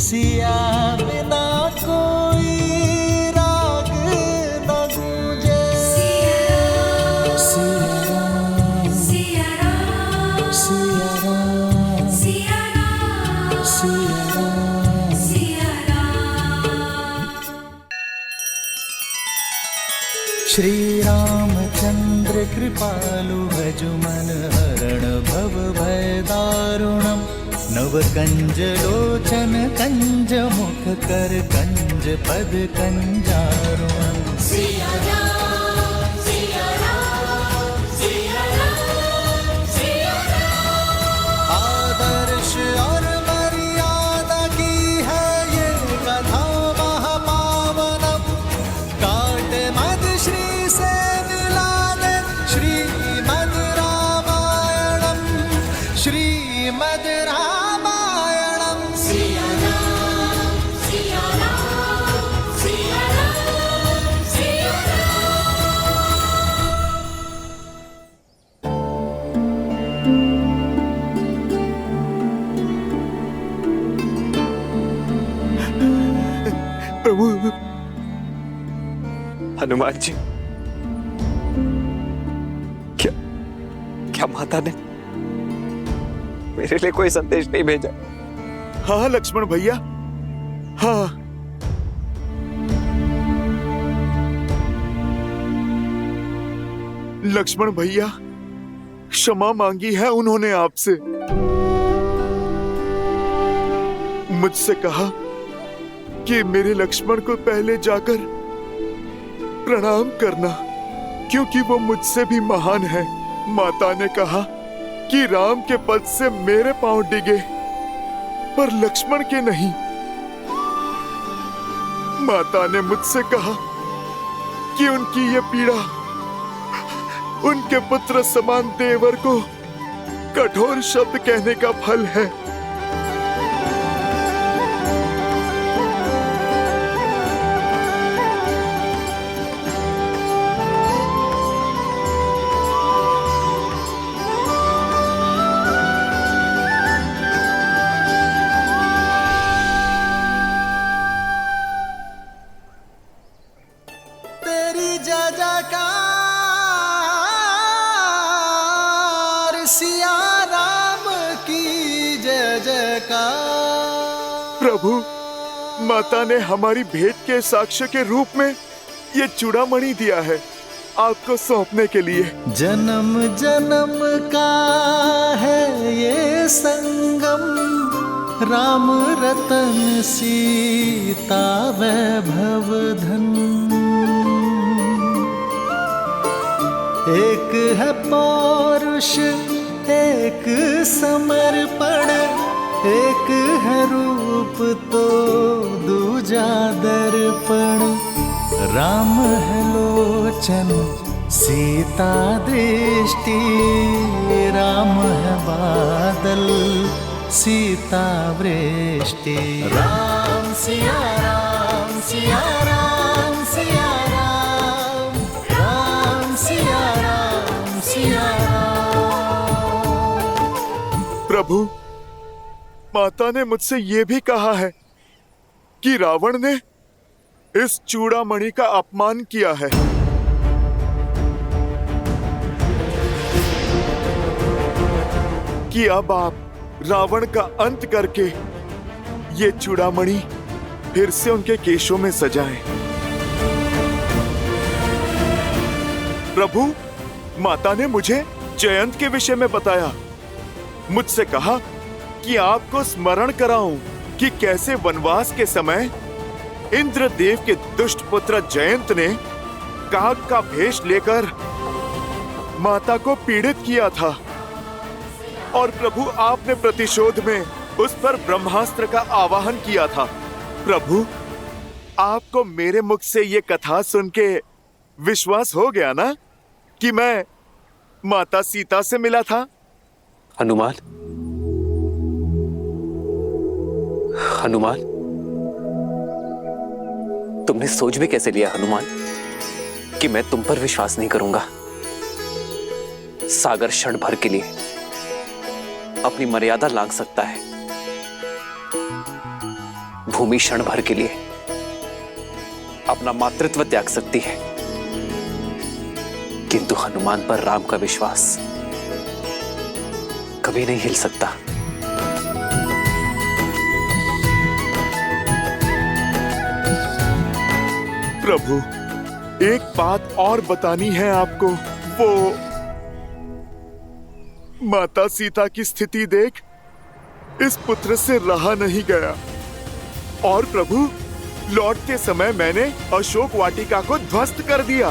सिया बिना कोई राग न गूंजे। सिया राम, सिया राम, सिया राम, सिया राम, सिया राम, सिया राम। श्री रामचंद्र कृपालु भजुमन हरण भव भय दारुणम, नव कंज लोचन कंज मुख कर कंज पद कंजारुणम। सिया राम, सिया राम, सिया राम, सिया राम। आदर्श और मर्यादा की है ये कथा महापावनम, काट मद श्री से मिला दे श्रीमद् रामायणम, श्रीमद् रामायणम। सिया राम, सिया राम, सिया राम, सिया प्रभु। हनुमान जी, क्या क्या माता ने मेरे लिए कोई संदेश नहीं भेजा? हाँ लक्ष्मण भैया, हाँ। लक्ष्मण भैया, क्षमा मांगी है उन्होंने आपसे। मुझसे कहा कि मेरे लक्ष्मण को पहले जाकर प्रणाम करना, क्योंकि वो मुझसे भी महान है। माता ने कहा कि राम के पद से मेरे पांव डिगे, पर लक्ष्मण के नहीं। माता ने मुझसे कहा कि उनकी ये पीड़ा उनके पुत्र समान देवर को कठोर शब्द कहने का फल है। तेरी जय जयकार, सिया राम की जय जयकार। प्रभु, माता ने हमारी भेंट के साक्ष्य के रूप में ये चूड़ामणि दिया है आपको सौंपने के लिए। जन्म जन्म का है ये संगम, राम रतन सीता वैभव धन। एक है पौरुष एक समर्पण, एक है रूप तो दूजा दर्पण। राम है लोचन सीता दृष्टि, राम है बादल सीता वृष्टि। राम सिया राम, सिया राम, सिया राम, राम सिया राम, सिया राम। प्रभु, माता ने मुझसे ये भी कहा है कि रावण ने इस चूड़ामणि का अपमान किया है। कि अब आप रावण का अंत करके ये चूड़ामणि फिर से उनके केशों में सजाएं। प्रभु, माता ने मुझे जयंत के विषय में बताया। मुझसे कहा कि आपको स्मरण कराऊं कि कैसे वनवास के समय इंद्रदेव के दुष्ट पुत्र जयंत ने काग का भेष लेकर माता को पीड़ित किया था, और प्रभु आपने प्रतिशोध में उस पर ब्रह्मास्त्र का आवाहन किया था। प्रभु, आपको मेरे मुख से ये कथा सुन के विश्वास हो गया ना कि मैं माता सीता से मिला था? हनुमान, हनुमान, तुमने सोच भी कैसे लिया हनुमान कि मैं तुम पर विश्वास नहीं करूंगा? सागर क्षण भर के लिए अपनी मर्यादा लांघ सकता है, भूमि क्षण भर के लिए अपना मातृत्व त्याग सकती है, किंतु हनुमान पर राम का विश्वास कभी नहीं हिल सकता। प्रभु, एक बात और बतानी है आपको। वो माता सीता की स्थिति देख इस पुत्र से रहा नहीं गया। और प्रभु, लौटते समय मैंने अशोक वाटिका को ध्वस्त कर दिया।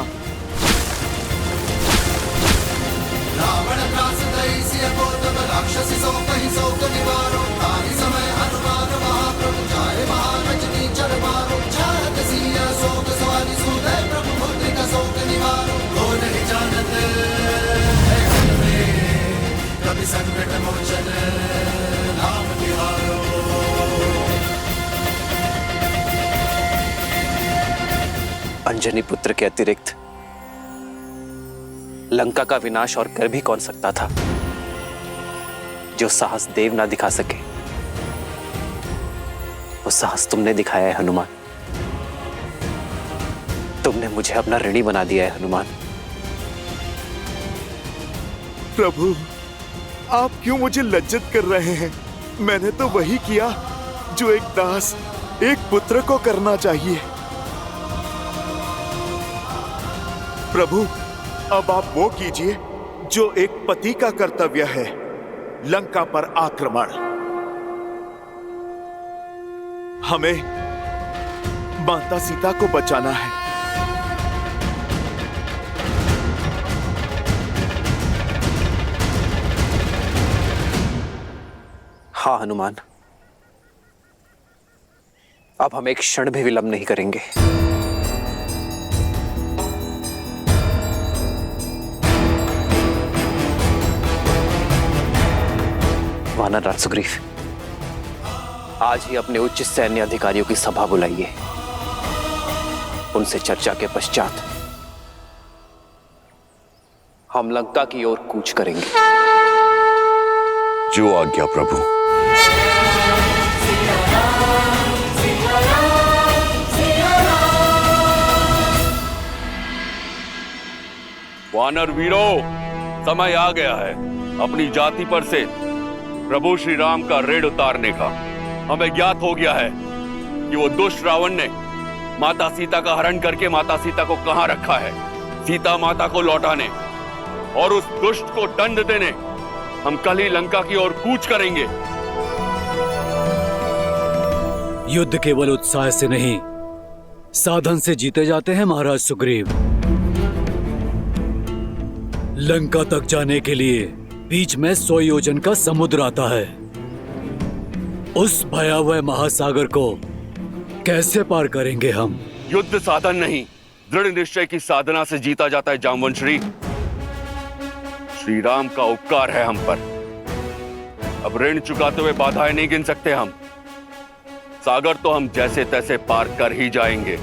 रावण त्रास दई सिय कोतम राक्षसी सो कहि शोक निवारो ताहि समय हनुमान महाप्रभु जाय महारजनी चर मारो चाहत सिय शोक सवारी सुदय प्रभु मुद्रिका शोक निवारो को नहीं जानत है कभी संकट मोचन नाम तिहारो। अंजनी पुत्र के अतिरिक्त लंका का विनाश और कर भी कौन सकता था? जो साहस देव ना दिखा सके वो साहस तुमने दिखाया है हनुमान। तुमने मुझे अपना ऋणी बना दिया है हनुमान। प्रभु, आप क्यों मुझे लज्जित कर रहे हैं? मैंने तो वही किया जो एक दास एक पुत्र को करना चाहिए। प्रभु, अब आप वो कीजिए जो एक पति का कर्तव्य है, लंका पर आक्रमण। हमें माता सीता को बचाना है। हाँ हनुमान, अब हम एक क्षण भी विलंब नहीं करेंगे। वानर राज सुग्रीव, आज ही अपने उच्च सैन्य अधिकारियों की सभा बुलाइए। उनसे चर्चा के पश्चात हम लंका की ओर कूच करेंगे। जो आज्ञा प्रभु। वानर वीरों, समय आ गया है अपनी जाति पर से प्रभु श्री राम का ऋण उतारने का। हमें ज्ञात हो गया है कि वो दुष्ट रावण ने माता सीता का हरण करके माता सीता को कहां रखा है। सीता माता को लौटाने और उस दुष्ट को दंड देने हम कल ही लंका की ओर कूच करेंगे। युद्ध केवल उत्साह से नहीं, साधन से जीते जाते हैं महाराज सुग्रीव। लंका तक जाने के लिए बीच में 100 योजन का समुद्र आता है। उस भयावह महासागर को कैसे पार करेंगे हम? युद्ध साधन नहीं, दृढ़ निश्चय की साधना से जीता जाता है जामवंशी। श्री राम का उपकार है हम पर। अब ऋण चुकाते हुए बाधाएं नहीं गिन सकते हम। सागर तो हम जैसे तैसे पार कर ही जाएंगे।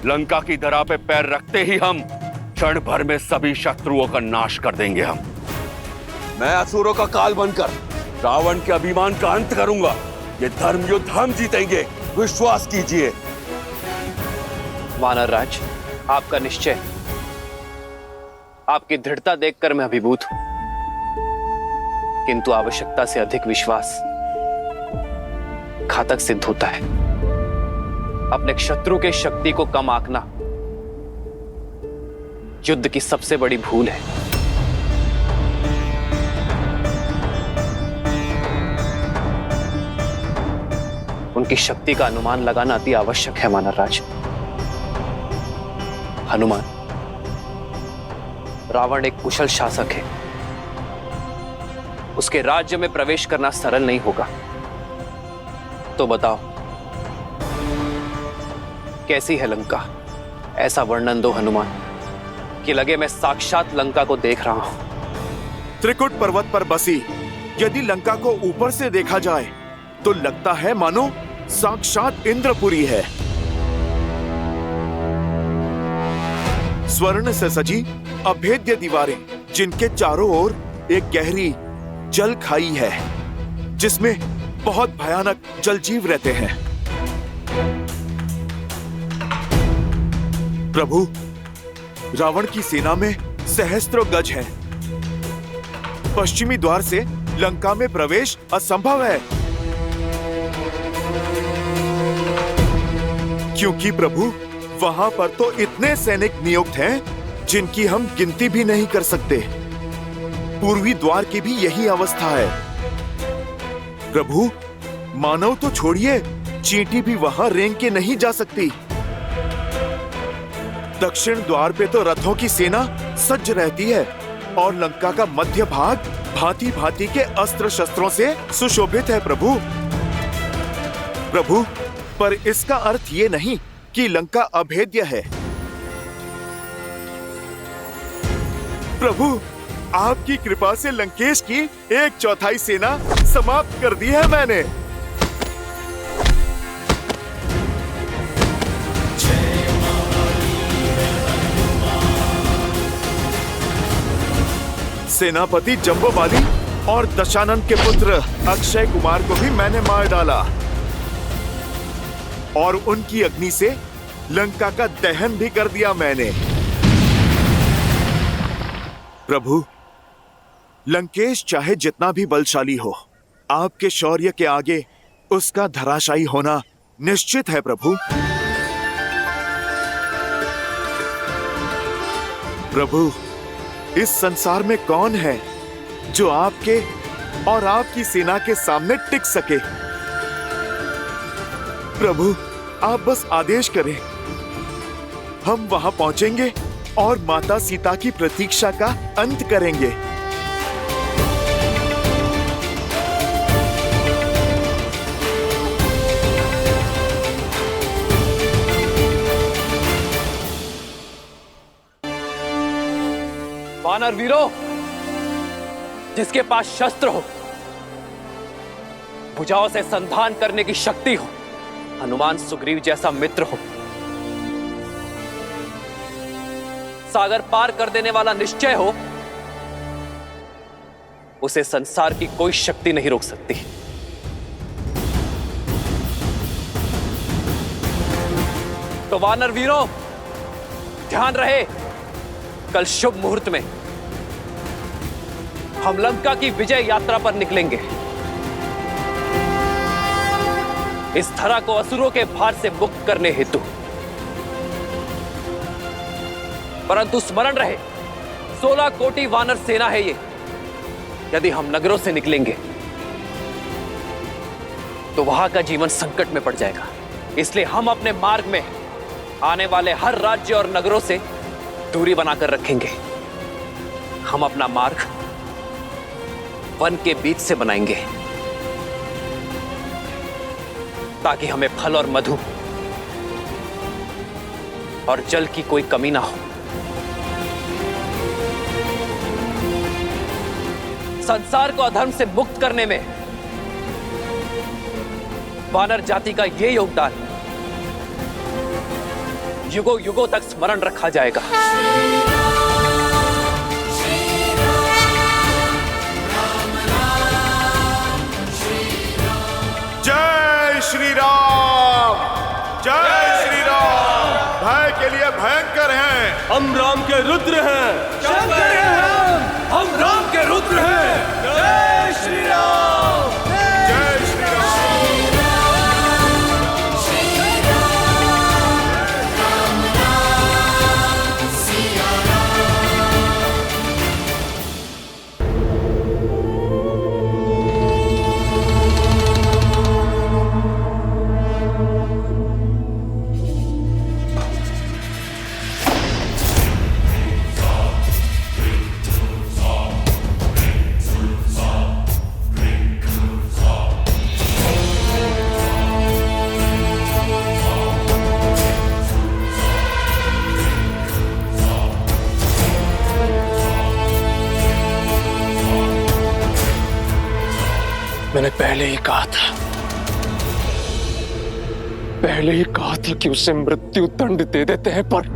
लंका की धरा पे पैर रखते ही हम क्षण भर में सभी शत्रुओं का नाश कर देंगे। हम मैं असुरों का काल बनकर रावण के अभिमान का अंत करूंगा। ये धर्म युद्ध हम जीतेंगे, विश्वास कीजिए। वानर राज, आपका निश्चय, आपकी दृढ़ता देखकर मैं अभिभूत हूं, किंतु आवश्यकता से अधिक विश्वास घातक सिद्ध होता है। अपने शत्रु के शक्ति को कम आंकना युद्ध की सबसे बड़ी भूल है। उनकी शक्ति का अनुमान लगाना अति आवश्यक है वानर राज। हनुमान, रावण एक कुशल शासक है। उसके राज्य में प्रवेश करना सरल नहीं होगा। तो बताओ, कैसी है लंका? ऐसा वर्णन दो हनुमान कि लगे मैं साक्षात लंका को देख रहा हूं। त्रिकुट पर्वत पर बसी यदि लंका को ऊपर से देखा जाए तो लगता है मानो साक्षात इंद्रपुरी है। स्वर्ण से सजी अभेद्य दीवारें, जिनके चारों ओर एक गहरी जल खाई है, जिसमें बहुत भयानक जलजीव रहते हैं। प्रभु, रावण की सेना में सहस्त्रों गज है। पश्चिमी द्वार से लंका में प्रवेश असंभव है, क्योंकि प्रभु वहां पर तो इतने सैनिक नियुक्त हैं जिनकी हम गिनती भी नहीं कर सकते। पूर्वी द्वार की भी यही अवस्था है। प्रभु, मानव तो छोड़िए, चींटी भी वहां रेंग के नहीं जा सकती। दक्षिण द्वार पे तो रथों की सेना सज्ज रहती है और लंका का मध्य भाग भांति भांति के अस्त्र शस्त्रों से सुशोभित है। प्रभु, प्रभु, पर इसका अर्थ ये नहीं कि लंका अभेद्य है। प्रभु, आपकी कृपा से लंकेश की 1/4 सेना समाप्त कर दी है मैंने। सेनापति जम्बोबाली और दशानन के पुत्र अक्षय कुमार को भी मैंने मार डाला और उनकी अग्नि से लंका का दहन भी कर दिया मैंने। प्रभु, लंकेश चाहे जितना भी बलशाली हो, आपके शौर्य के आगे उसका धराशायी होना निश्चित है। प्रभु, प्रभु, इस संसार में कौन है जो आपके और आपकी सेना के सामने टिक सके। प्रभु, आप बस आदेश करें, हम वहां पहुंचेंगे और माता सीता की प्रतीक्षा का अंत करेंगे। वानर वीरों, जिसके पास शस्त्र हो, भुजाओं से संधान करने की शक्ति हो, हनुमान सुग्रीव जैसा मित्र हो, सागर पार कर देने वाला निश्चय हो, उसे संसार की कोई शक्ति नहीं रोक सकती। तो वानर वीरों, ध्यान रहे, कल शुभ मुहूर्त में हम लंका की विजय यात्रा पर निकलेंगे। इस धरा को असुरों के भार से मुक्त करने हेतु। परंतु स्मरण रहे, 16 कोटि वानर सेना है ये। यदि हम नगरों से निकलेंगे तो वहां का जीवन संकट में पड़ जाएगा। इसलिए हम अपने मार्ग में आने वाले हर राज्य और नगरों से दूरी बनाकर रखेंगे। हम अपना मार्ग वन के बीच से बनाएंगे ताकि हमें फल और मधु और जल की कोई कमी ना हो। संसार को अधर्म से मुक्त करने में वानर जाति का यह योगदान युगों युगों तक स्मरण रखा जाएगा। जय श्री राम, जय श्री राम। भय के लिए भयंकर हैं, हम राम के रुद्र हैं। शंकर हैं हम राम के रुद्र हैं। जय श्री राम, जय श्री मैंने पहले ही कहा था पहले ही कहा था कि उसे मृत्यु दंड दे देते हैं, पर